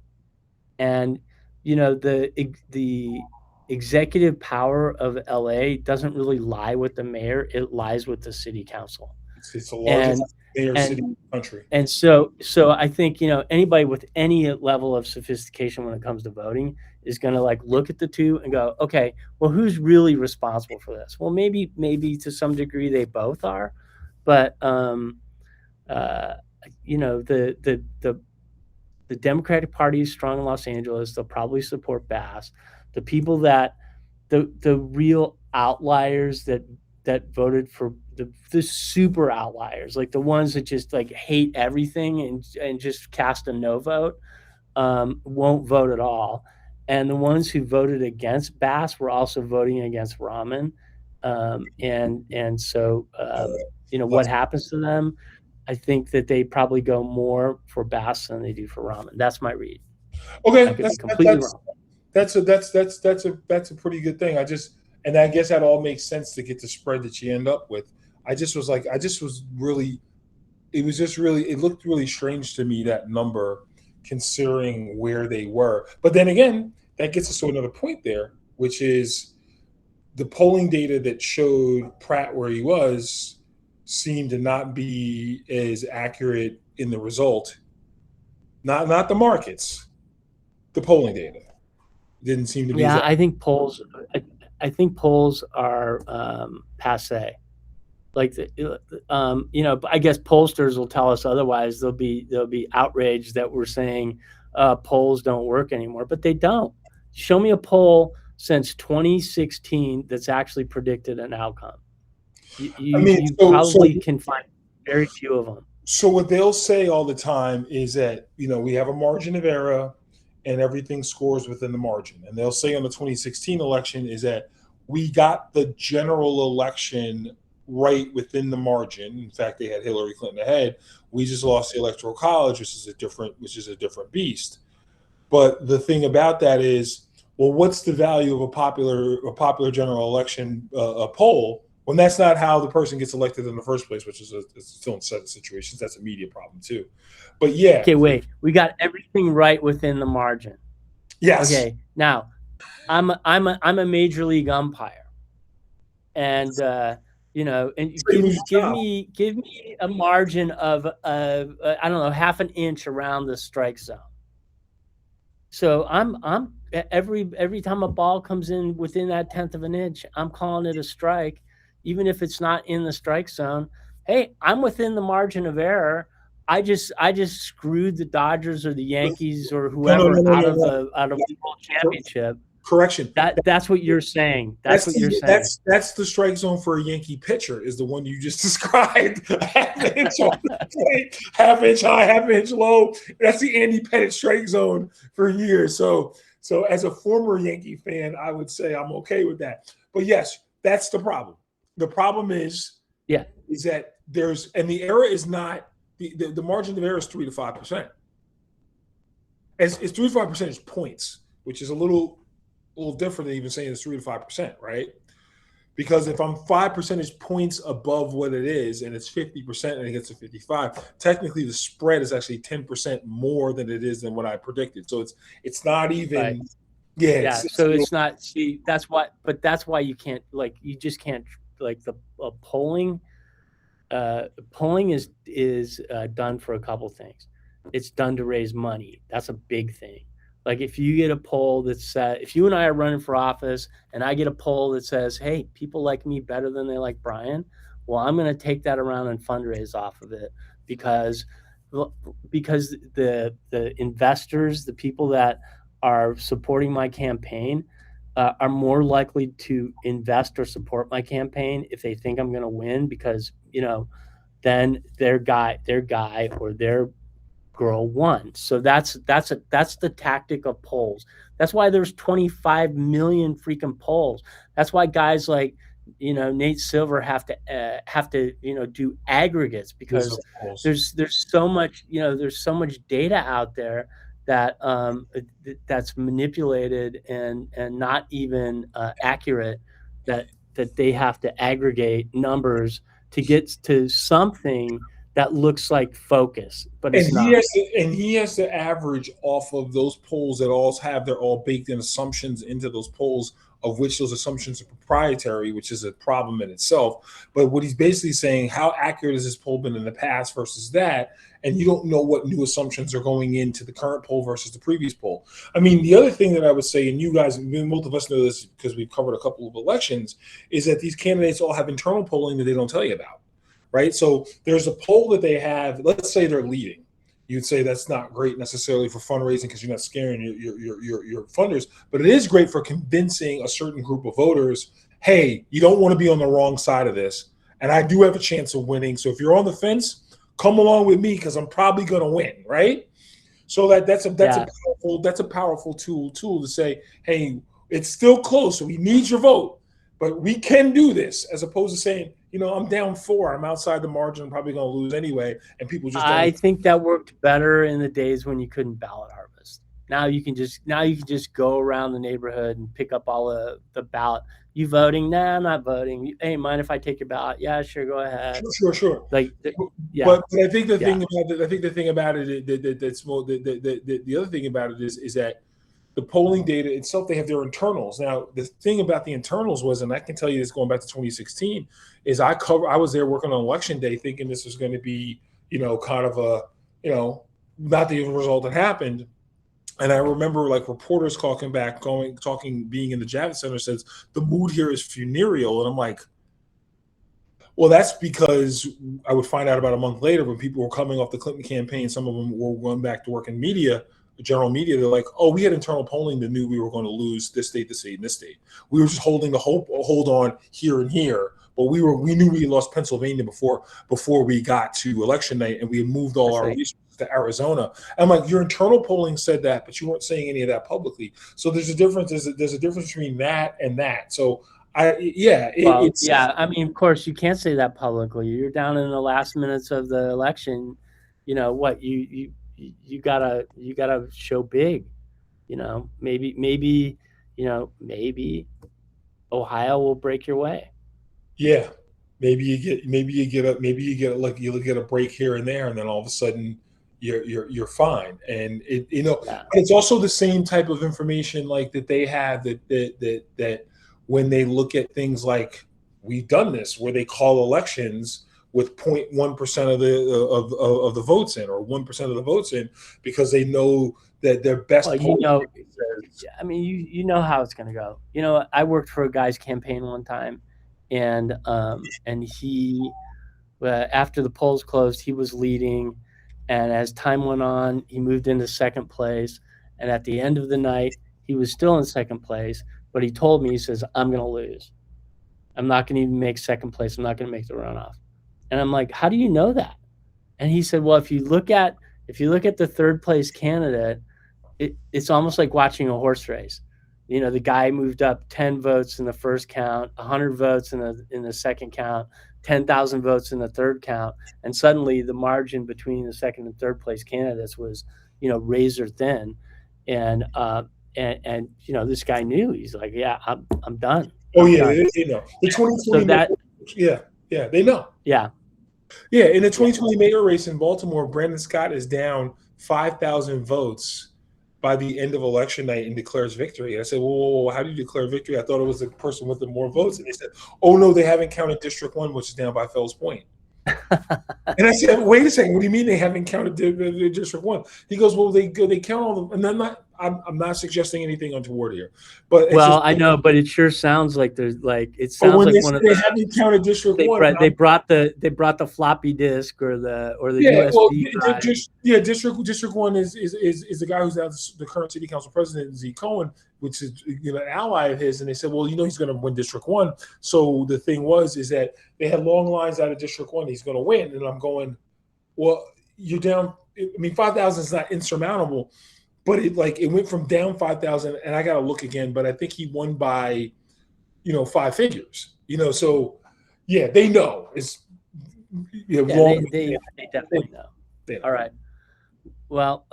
and the executive power of LA doesn't really lie with the mayor. It lies with the city council. It's the largest mayor city in the country. And so I think, anybody with any level of sophistication when it comes to voting is going to look at the two and go, okay, well, who's really responsible for this? Well, maybe to some degree they both are, but the Democratic Party is strong in Los Angeles. They'll probably support Bass. The people that the real outliers that voted for the super outliers, like the ones that just hate everything and just cast a no vote, won't vote at all. And the ones who voted against Bass were also voting against Rahman. And so what happens to them? I think that they probably go more for bass than they do for ramen. That's my read. I Okay, could be completely wrong. that's a pretty good thing. And I guess that all makes sense to get the spread that you end up with. I just was really it was just really it looked really strange to me, that number, considering where they were. But then again, that gets us to another point there, which is the polling data that showed Pratt where he was seemed to not be as accurate in the result. Not the markets, the polling data didn't seem to be as Yeah, accurate. I, I think polls are passe. Like I guess pollsters will tell us otherwise. They'll be outraged that we're saying polls don't work anymore, but they don't. Show me a poll since 2016 that's actually predicted an outcome. You I you, mean, you so probably can find very few of them. so what they'll say all the time is that, we have a margin of error and everything scores within the margin. And they'll say on the 2016 election is that we got the general election right within the margin. In fact, they had Hillary Clinton ahead. We just lost the electoral college, which is a different beast. But the thing about that is, well, what's the value of a popular general election a poll when that's not how the person gets elected in the first place, which is it's still in set of situations. That's a media problem too. But yeah, Okay, wait. We got everything right within the margin. yes, Okay, now I'm a major league umpire, and and so you lose your job. give me a margin of I don't know, half an inch around the strike zone. So I'm every time a ball comes in within that tenth of an inch, I'm calling it a strike, even if it's not in the strike zone. Hey, I'm within the margin of error. I just screwed the Dodgers or the Yankees or No, no, no, whoever no, out no, of no. the world championship. Correction. That's what you're saying. That's That's what you're the saying. that's the strike zone for a Yankee pitcher, is the one you just described. Half inch on the plate, half inch high, half inch low. That's the Andy Pettitte strike zone for years. So as a former Yankee fan, I would say I'm okay with that. But yes, that's the problem. The problem Yeah. is that the error is not the margin of error is 3 to 5%. It's 3 to 5% points, which is a little different than even saying it's 3 to 5%, right? Because if I'm 5 percentage points above what it is, and it's 50% and it gets to 55, technically the spread is actually 10% more than it is than what I predicted. So it's not Right. even, yeah, Yeah. it's So it's not. See, that's why you can't, you just can't, the polling. Polling is done for a couple things. It's done to raise money. That's a big thing. Like if you get a poll that says, if you and I are running for office, and I get a poll that says, "Hey, people like me better than they like Brian," well, I'm going to take that around and fundraise off of it, because the investors, the people that are supporting my campaign, are more likely to invest or support my campaign if they think I'm going to win, because then their guy or their girl won. So that's the tactic of polls. That's why there's 25 million freaking polls. That's why guys like Nate Silver have to do aggregates, this is because false. there's so much data out there that that's manipulated and not even accurate, that they have to aggregate numbers to get to something that looks like focus, but And it's he not. has to and he has to average off of those polls that all have their all baked in assumptions into those polls, of which those assumptions are proprietary, which is a problem in itself. But what he's basically saying, how accurate has this poll been in the past versus that? And you don't know what new assumptions are going into the current poll versus the previous poll. I mean, the other thing that I would say, and you guys, both of us know this because we've covered a couple of elections, is that these candidates all have internal polling that they don't tell you about, right? So there's a poll that they have. Let's say they're leading. You'd say that's not great necessarily for fundraising because you're not scaring your funders, but it is great for convincing a certain group of voters, hey, you don't want to be on the wrong side of this, and I do have a chance of winning. So if you're on the fence, come along with me because I'm probably going to win, right? So Yeah, that's a powerful tool to say, hey, it's still close, so we need your vote, but we can do this, as opposed to saying, I'm down 4, I'm outside the margin, I'm probably going to lose anyway, and people just don't. I think that worked better in the days when you couldn't ballot harvest. Now you can just go around the neighborhood and pick up all the ballot. You voting? Nah, I'm not voting. Hey, mind if I take your ballot? Yeah, sure, go ahead. Sure. Like, yeah, But I think the yeah. thing about it, I think the thing about it that's more the other thing about it is that the polling data itself, they have their internals. Now, the thing about the internals was, and I can tell you this going back to 2016, is I was there working on election day thinking this was going to be, kind of a, not the result that happened. And I remember like reporters being in the Javits Center says the mood here is funereal. And I'm like, well, that's because I would find out about a month later when people were coming off the Clinton campaign. Some of them were going back to work in media, general media. They're like, oh, we had internal polling that knew we were going to lose this state, this state, and this state. We were just holding the hold on here and here. But we knew we lost Pennsylvania before we got to election night, and we had moved all our resources to Arizona. I'm like, your internal polling said that, but you weren't saying any of that publicly. So there's a difference. There's a difference between that and that. So I mean, of course, you can't say that publicly. You're down in the last minutes of the election. You know what? You gotta show big. Maybe Ohio will break your way. Yeah, maybe you get a break here and there, and then all of a sudden you're fine. And it's also the same type of information like that they have that when they look at things like we've done this, where they call elections with 0.1% of the votes in, or 1% of the votes in, because they know that their best. Well, I mean, you know how it's going to go. I worked for a guy's campaign one time, and he, after the polls closed, he was leading, and as time went on, he moved into second place, and at the end of the night, he was still in second place. But he told me, he says, I'm going to lose. I'm not going to even make second place. I'm not going to make the runoff. And I'm like, how do you know that? And he said, well, if you look at the third place candidate, it's almost like watching a horse race. The guy moved up 10 votes in the first count, 100 votes in the second count, 10,000 votes in the third count, and suddenly the margin between the second and third place candidates was, razor thin. And this guy knew. He's like, yeah, I'm done. Oh yeah, they know. The 2020 so that, they know. Yeah. Yeah, in the 2020 mayor race in Baltimore, Brandon Scott is down 5,000 votes by the end of election night and declares victory. And I said, whoa, how do you declare victory? I thought it was the person with the more votes. And they said, oh no, they haven't counted District 1, which is down by Fells Point. And I said, wait a second, what do you mean they haven't counted District 1? He goes, well, they count all them. And I'm not suggesting anything untoward here, but I know, but it sure sounds like there's like it sounds like one of they haven't counted District 1. They brought the floppy disk or the USB drive. District 1 is the guy who's now the current city council president, Z Cohen, which is an ally of his, and they said, well, he's going to win District 1. So the thing is that they had long lines out of District 1. He's going to win, and I'm going, well, you're down. I mean, 5,000 is not insurmountable. But it went from down 5,000, and I got to look again. But I think he won by, 5 figures. So yeah, they know. It's they definitely know. All right. Well,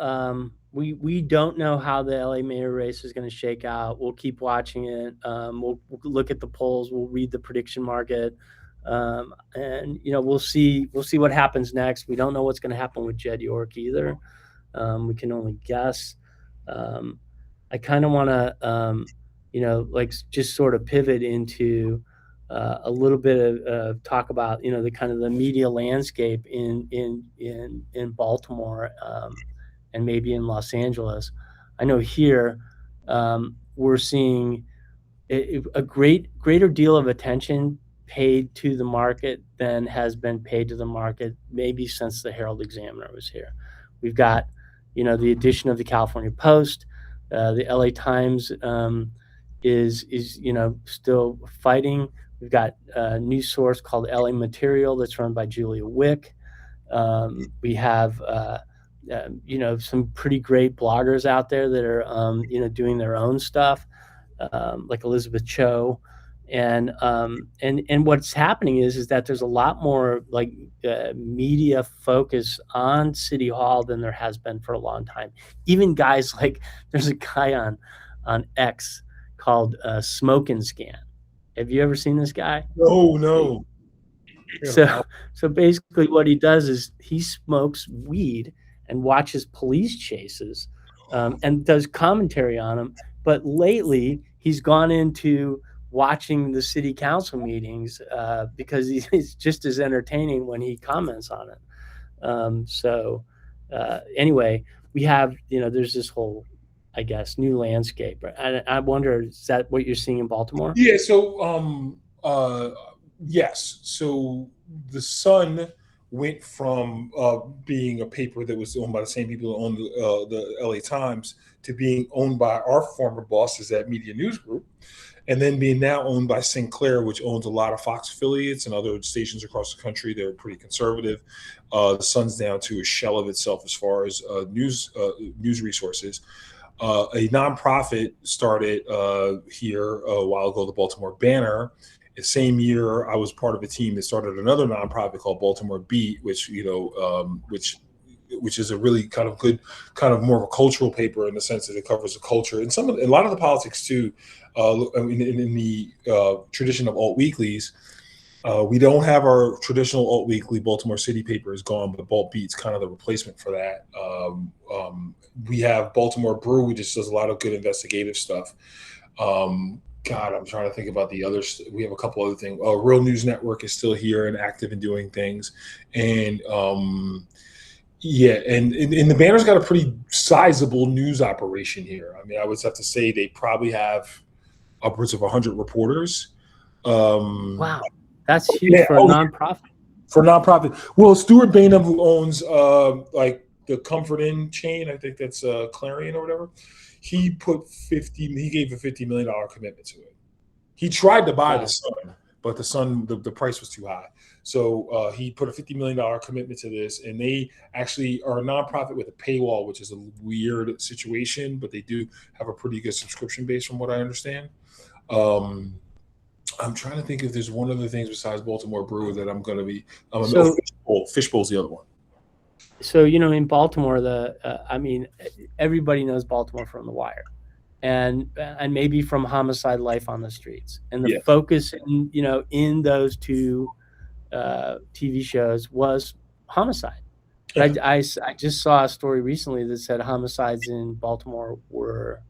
we don't know how the LA mayor race is going to shake out. We'll keep watching it. We'll look at the polls. We'll read the prediction market, and we'll see what happens next. We don't know what's going to happen with Jed York either. We can only guess. I kind of want to, just sort of pivot into a little bit of talk about, the kind of the media landscape in Baltimore and maybe in Los Angeles. I know here we're seeing a greater deal of attention paid to the market than has been paid to the market maybe since the Herald Examiner was here. We've got the addition of the California Post, the LA Times is still fighting. We've got a news source called LA Material that's run by Julia Wick. We have some pretty great bloggers out there that are doing their own stuff, like Elizabeth Cho. And what's happening is that there's a lot more like media focus on City Hall than there has been for a long time. Even guys like there's a guy on X called Smoke and Scan. Have you ever seen this guy? No, no. So so basically what he does is he smokes weed and watches police chases, and does commentary on them. But lately he's gone into watching the city council meetings, because he's just as entertaining when he comments on it. Anyway, we have, there's this whole, I guess, new landscape. I wonder, is that what you're seeing in Baltimore? Yeah. So, yes. So the Sun went from being a paper that was owned by the same people that owned the LA Times to being owned by our former bosses at Media News Group, and then being now owned by Sinclair, which owns a lot of Fox affiliates and other stations across the country. They're pretty conservative. The Sun's down to a shell of itself as far as news resources. A nonprofit started here a while ago, the Baltimore Banner. The same year, I was part of a team that started another nonprofit called Baltimore Beat, which which is a really kind of good, kind of more of a cultural paper in the sense that it covers the culture and a lot of the politics too. In the tradition of alt weeklies, we don't have our traditional alt weekly. Baltimore City paper is gone, but Balt Beat's kind of the replacement for that. We have Baltimore Brew, which just does a lot of good investigative stuff. God, I'm trying to think about the others. We have a couple other things. Real News Network is still here and active and doing things. And yeah, and the Banner's got a pretty sizable news operation here. I mean, I would have to say they probably have upwards of 100 reporters. Wow, that's huge for a nonprofit. For nonprofit. Well, Stuart Bainham, who owns like the Comfort Inn chain, I think that's Clarion or whatever, he gave a $50 million commitment to it. He tried to buy the Sun, but the Sun, the price was too high. So he put a $50 million commitment to this, and they actually are a nonprofit with a paywall, which is a weird situation, but they do have a pretty good subscription base from what I understand. I'm trying to think if there's one other thing besides Baltimore Brew that I'm going to be. Fishbowl's the other one. So in Baltimore, I mean, everybody knows Baltimore from The Wire, and maybe from Homicide: Life on the Streets, and the focus in those two TV shows was homicide. I just saw a story recently that said homicides in Baltimore were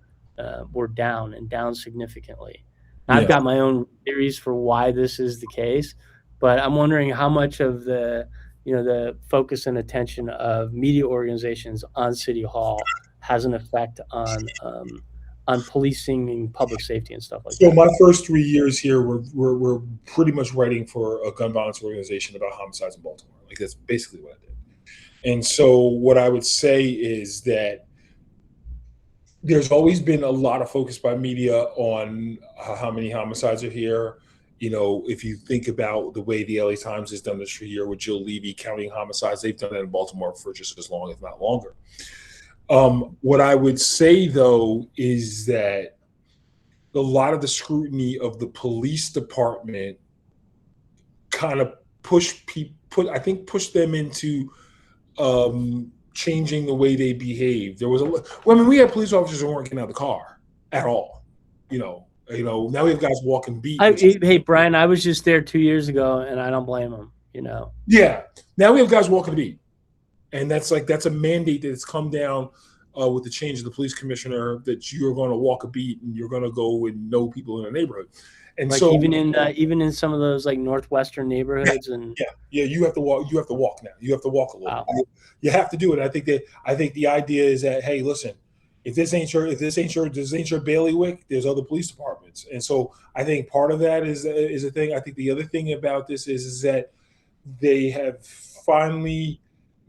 down significantly. I've got my own theories for why this is the case, but I'm wondering how much of the focus and attention of media organizations on City Hall has an effect on policing and public safety and stuff like that. So my first 3 years here were pretty much writing for a gun violence organization about homicides in Baltimore. Like that's basically what I did. And so what I would say is that there's always been a lot of focus by media on how many homicides are here. If you think about the way the LA Times has done this for a year with Jill Levy counting homicides, they've done that in Baltimore for just as long, if not longer. What I would say, though, is that a lot of the scrutiny of the police department kind of pushed them into changing the way they behave. We had police officers who weren't getting out of the car at all. Now we have guys walking beat. Hey, Brian, I was just there 2 years ago, and I don't blame them. Yeah, now we have guys walking the beat, and that's a mandate that has come down with the change of the police commissioner, that you're going to walk a beat and you're going to go and know people in the neighborhood. And like so even in some of those like northwestern neighborhoods, you have to walk. You have to walk now. You have to walk a little. Wow. You have to do it. I think the idea is that, hey, listen, if this ain't your bailiwick, there's other police departments. And so I think part of that is a thing. I think the other thing about this is that they have finally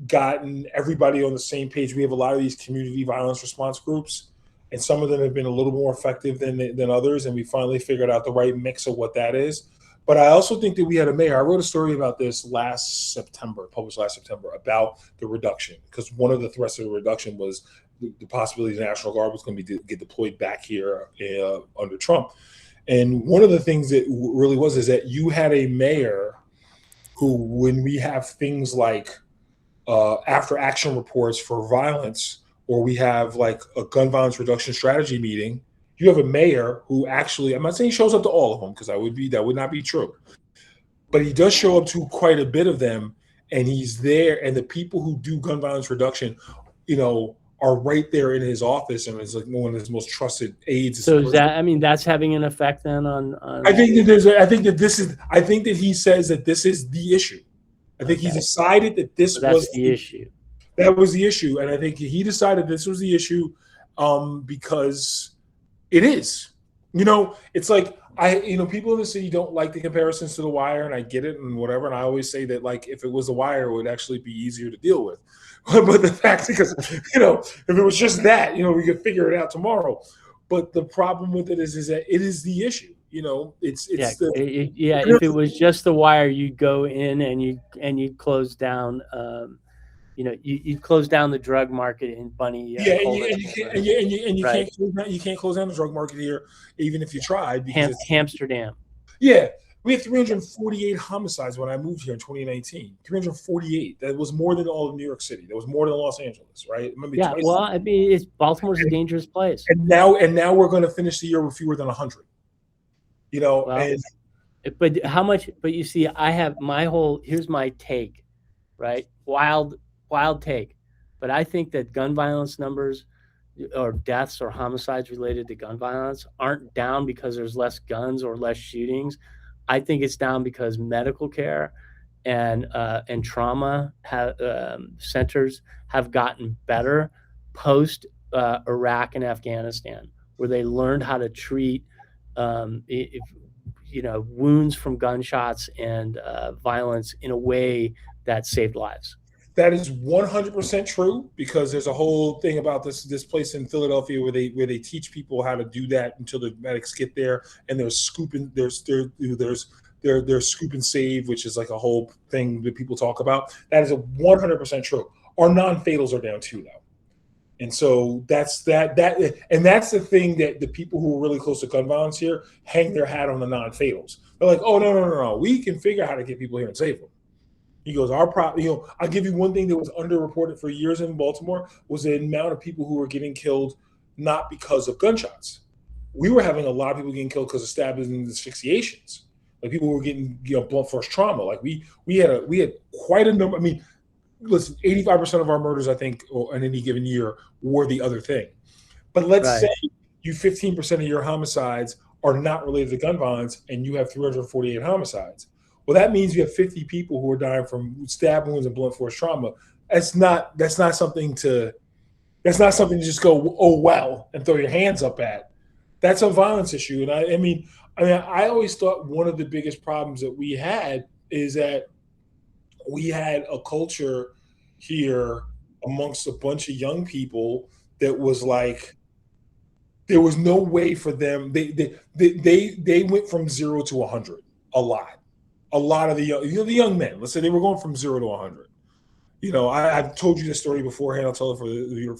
gotten everybody on the same page. We have a lot of these community violence response groups, and some of them have been a little more effective than others, and we finally figured out the right mix of what that is. But I also think that we had a mayor. I wrote a story about this published last September, about the reduction, because one of the threats of the reduction was the possibility the National Guard was going to get deployed back here under Trump. And one of the things that really was is that you had a mayor who, when we have things like after action reports for violence, or we have like a gun violence reduction strategy meeting, you have a mayor who actually, I'm not saying he shows up to all of them because that would not be true, but he does show up to quite a bit of them, and he's there. And the people who do gun violence reduction, are right there in his office, and is like one of his most trusted aides. So is that, I mean, that's having an effect then on I think that he says that this is the issue. I think he decided that so that's the issue. That was the issue, and I think he decided this was the issue because it is. It's like people in the city don't like the comparisons to The Wire, and I get it and whatever. And I always say that, like, if it was The Wire, it would actually be easier to deal with. But the fact, because if it was just that, we could figure it out tomorrow. But the problem with it is that it is the issue. It's if it was just The Wire, you'd go in and you'd close down. You close down the drug market in Bunny. You can't close down the drug market here, even if you tried. Because Amsterdam. Yeah, we had 348 homicides when I moved here in 2019. 348. That was more than all of New York City. That was more than Los Angeles, right? I mean, Baltimore's a dangerous place. And now we're going to finish the year with fewer than 100. But how much? But you see, I have here's my take, right? Wild take, but I think that gun violence numbers or deaths or homicides related to gun violence aren't down because there's less guns or less shootings. I think it's down because medical care and trauma centers have gotten better post Iraq and Afghanistan, where they learned how to treat wounds from gunshots and violence in a way that saved lives. That is 100% true, because there's a whole thing about this place in Philadelphia where they teach people how to do that until the medics get there, and there's scoop and save, which is like a whole thing that people talk about. That is 100% true. Our non-fatals are down too, though. And so that's that's the thing that the people who are really close to gun violence here hang their hat on the non-fatals. They're like, oh, no, we can figure out how to get people here and save them. He goes, I'll give you one thing that was underreported for years in Baltimore was the amount of people who were getting killed not because of gunshots. We were having a lot of people getting killed because of stabbings and asphyxiations. Like, people were getting blunt force trauma. Like, we had quite a number. I mean, listen, 85% of our murders, I think, in any given year were the other thing. But let's say you 15% of your homicides are not related to gun violence, and you have 348 homicides. Well, that means you have 50 people who are dying from stab wounds and blunt force trauma. That's not something to just go, oh well, and throw your hands up at. That's a violence issue. And I always thought one of the biggest problems that we had is that we had a culture here amongst a bunch of young people that was like, there was no way for them. They went from 0 to 100 a lot. A lot of the young men, let's say, they were going from 0 to 100. I've told you this story beforehand. I'll tell it for your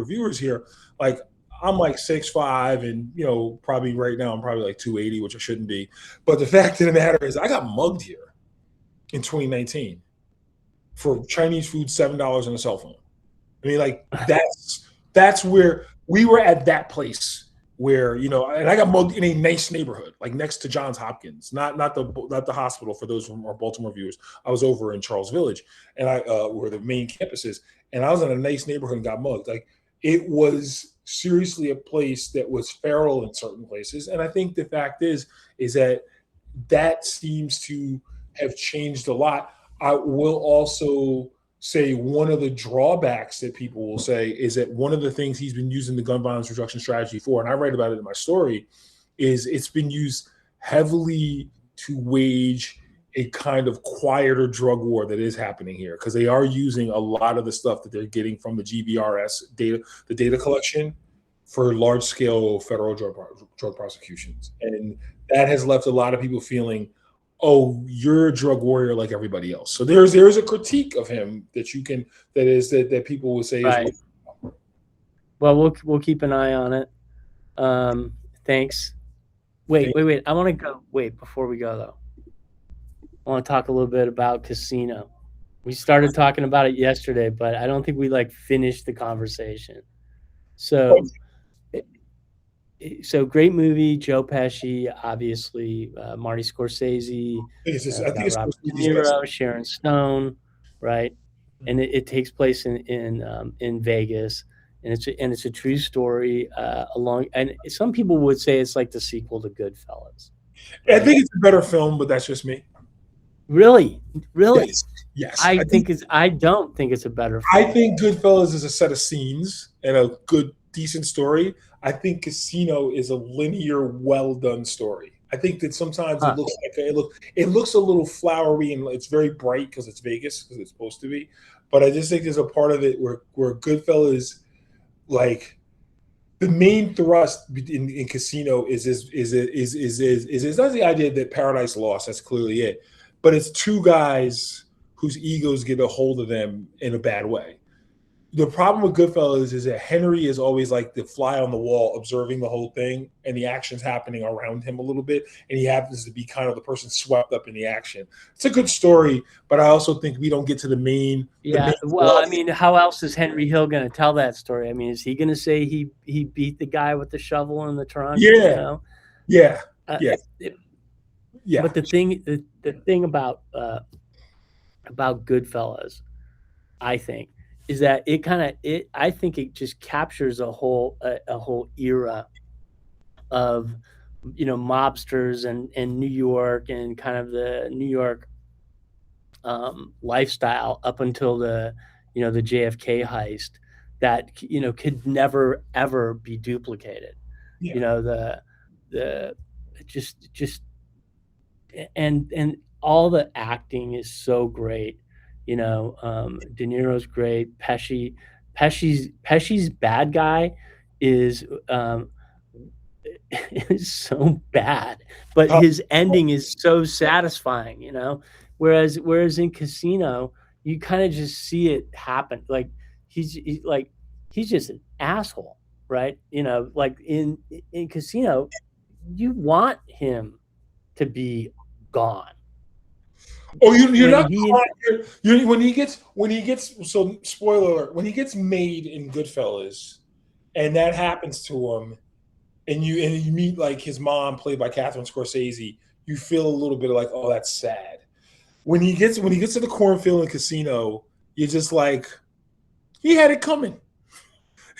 viewers here. Like, I'm like 6'5", and probably right now I'm probably like 280, which I shouldn't be. But the fact of the matter is, I got mugged here in 2019 for Chinese food, $7 on a cell phone. I mean, like, that's where we were at, that place where, and I got mugged in a nice neighborhood, like next to Johns Hopkins, not the hospital, for those from our Baltimore viewers. I was over in Charles Village, and where the main campus is, and I was in a nice neighborhood and got mugged. Like, it was seriously a place that was feral in certain places. And I think the fact is that seems to have changed a lot. I will also say one of the drawbacks that people will say is that one of the things he's been using the gun violence reduction strategy for, and I write about it in my story, is it's been used heavily to wage a kind of quieter drug war that is happening here, because they are using a lot of the stuff that they're getting from the GVRS data, the data collection, for large-scale federal drug prosecutions. And that has left a lot of people feeling, oh, you're a drug warrior like everybody else. So there's a critique of him that people will say. Right. Well, we'll keep an eye on it. Thanks. Wait. I want to go. Wait, before we go though, I want to talk a little bit about Casino. We started talking about it yesterday, but I don't think we like finished the conversation. So, so great movie. Joe Pesci, obviously, Marty Scorsese. I It's think got it's Robert De Scorsese's best. Niro, Sharon Stone, right? And it takes place in Vegas, and it's a true story. Along, and some people would say it's like the sequel to Goodfellas, I right? think it's a better film, but that's just me. Really, really, Yes, yes. I don't think it's a better I film. think Goodfellas is a set of scenes and a good, decent story. I think Casino is a linear, well done story. I think that sometimes Huh. it looks a little flowery and it's very bright because it's Vegas because it's supposed to be. But I just think there's a part of it where Goodfellas, like, the main thrust in Casino is not the idea that Paradise Lost. That's clearly it, but it's two guys whose egos get a hold of them in a bad way. The problem with Goodfellas is that Henry is always like the fly on the wall, observing the whole thing and the action's happening around him a little bit, and he happens to be kind of the person swept up in the action. It's a good story, but I also think we don't get to the Yeah, main well, I thrust. mean, how else is Henry Hill going to tell that story? I mean, is he going to say he beat the guy with the shovel in the trunk? You Yeah, know, yeah, uh, yeah, it, yeah. but the thing about Goodfellas, I think, is that it kind of it. I think it just captures a whole era of mobsters and New York and kind of the New York lifestyle up until the JFK heist that could never ever be duplicated. Yeah. You know the just and all the acting is so great. De Niro's great. Pesci's bad guy is is so bad, but Uh, his ending is so satisfying, whereas in Casino, you kind of just see it happen. Like like he's just an asshole, right? Like in Casino, you want him to be gone. oh, you're When not he when he gets so spoiler alert when he gets made in Goodfellas, and that happens to him, and you meet like his mom played by Catherine Scorsese, you feel a little bit of like, oh, that's sad. When he gets to the cornfield in Casino, you're just like, he had it coming.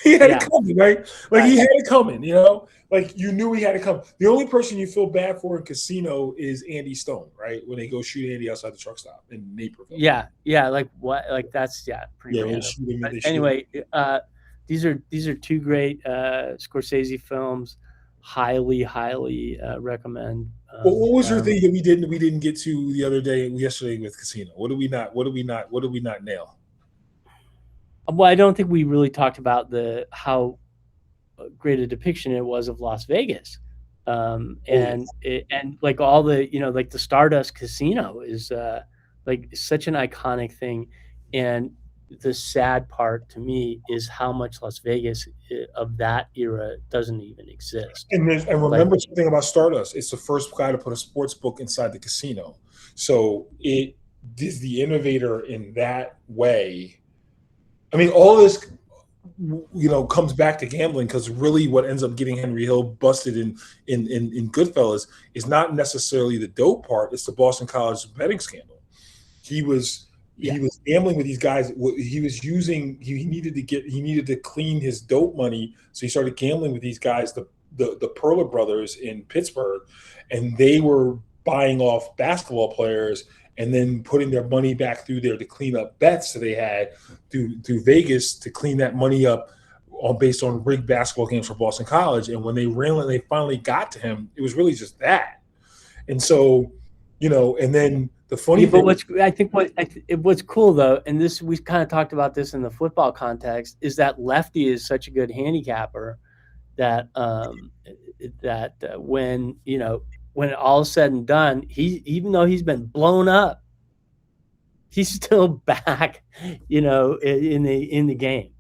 He had it yeah, coming, right? Like he right. had it coming, you know. Like you knew he had it coming. The only person you feel bad for in Casino is Andy Stone, right? When they go shoot Andy outside the truck stop in Naperville. Yeah, like what, like that's, yeah, pretty Yeah, when they random. shoot him, But they shoot him. anyway, these are two great Scorsese films. Highly recommend. What was your thing that we didn't get to the other day yesterday with Casino? What did we not nail? Well, I don't think we really talked about the how great a depiction it was of Las Vegas. Oh yeah. And like all like the Stardust Casino is like such an iconic thing. And the sad part to me is how much Las Vegas of that era doesn't even exist. And Like, remember something about Stardust. It's the first guy to put a sports book inside the casino. So it is the innovator in that way. I mean, all this comes back to gambling because really what ends up getting Henry Hill busted in Goodfellas is not necessarily the dope part, it's the Boston College betting scandal. He was yeah, he was gambling with these guys. He was using he needed to clean his dope money, so he started gambling with these guys, the Perla brothers in Pittsburgh, and they were buying off basketball players and then putting their money back through there to clean up bets that they had through Vegas to clean that money up based on rigged basketball games for Boston College. And when they finally got to him, it was really just that. And so, and then the funny yeah. But thing, what's cool though, and this we kind of talked about this in the football context, is that Lefty is such a good handicapper that when all is said and done, he even though he's been blown up, he's still back, in the game.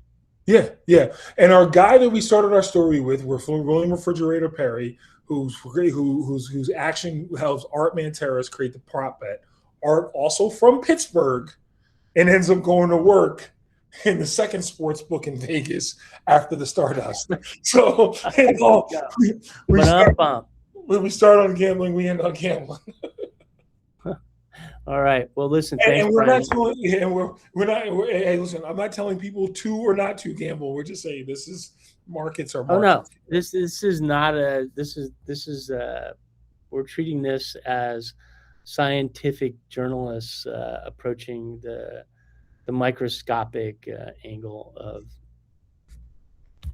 yeah, yeah. And our guy that we started our story with, we're William Refrigerator Perry, whose action helps Art Manteris create the prop bet. Art also from Pittsburgh, and ends up going to work in the second sports book in Vegas after the Stardust. So we start, when we start on gambling, we end on gambling. All right. Well, listen. Thanks, and we're Brian. not telling. And we're not. Hey, listen. I'm not telling people to or not to gamble. We're just saying this is markets are markets. Oh no, this is not a. This is. We're treating this as scientific journalists approaching the microscopic angle of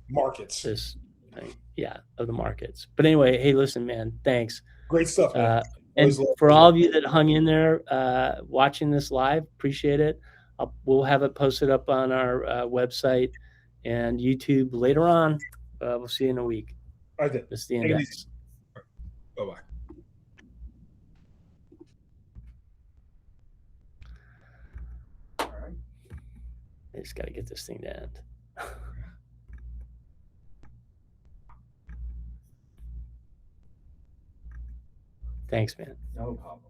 markets. This thing, of the markets. But anyway, hey, listen, man. Thanks. Great stuff, man. And for all of you that hung in there watching this live, appreciate it. We'll have it posted up on our website and YouTube later on. We'll see you in a week. I did. This is the Index. Bye-bye. All right. I just got to get this thing to end. Thanks, man. No problem.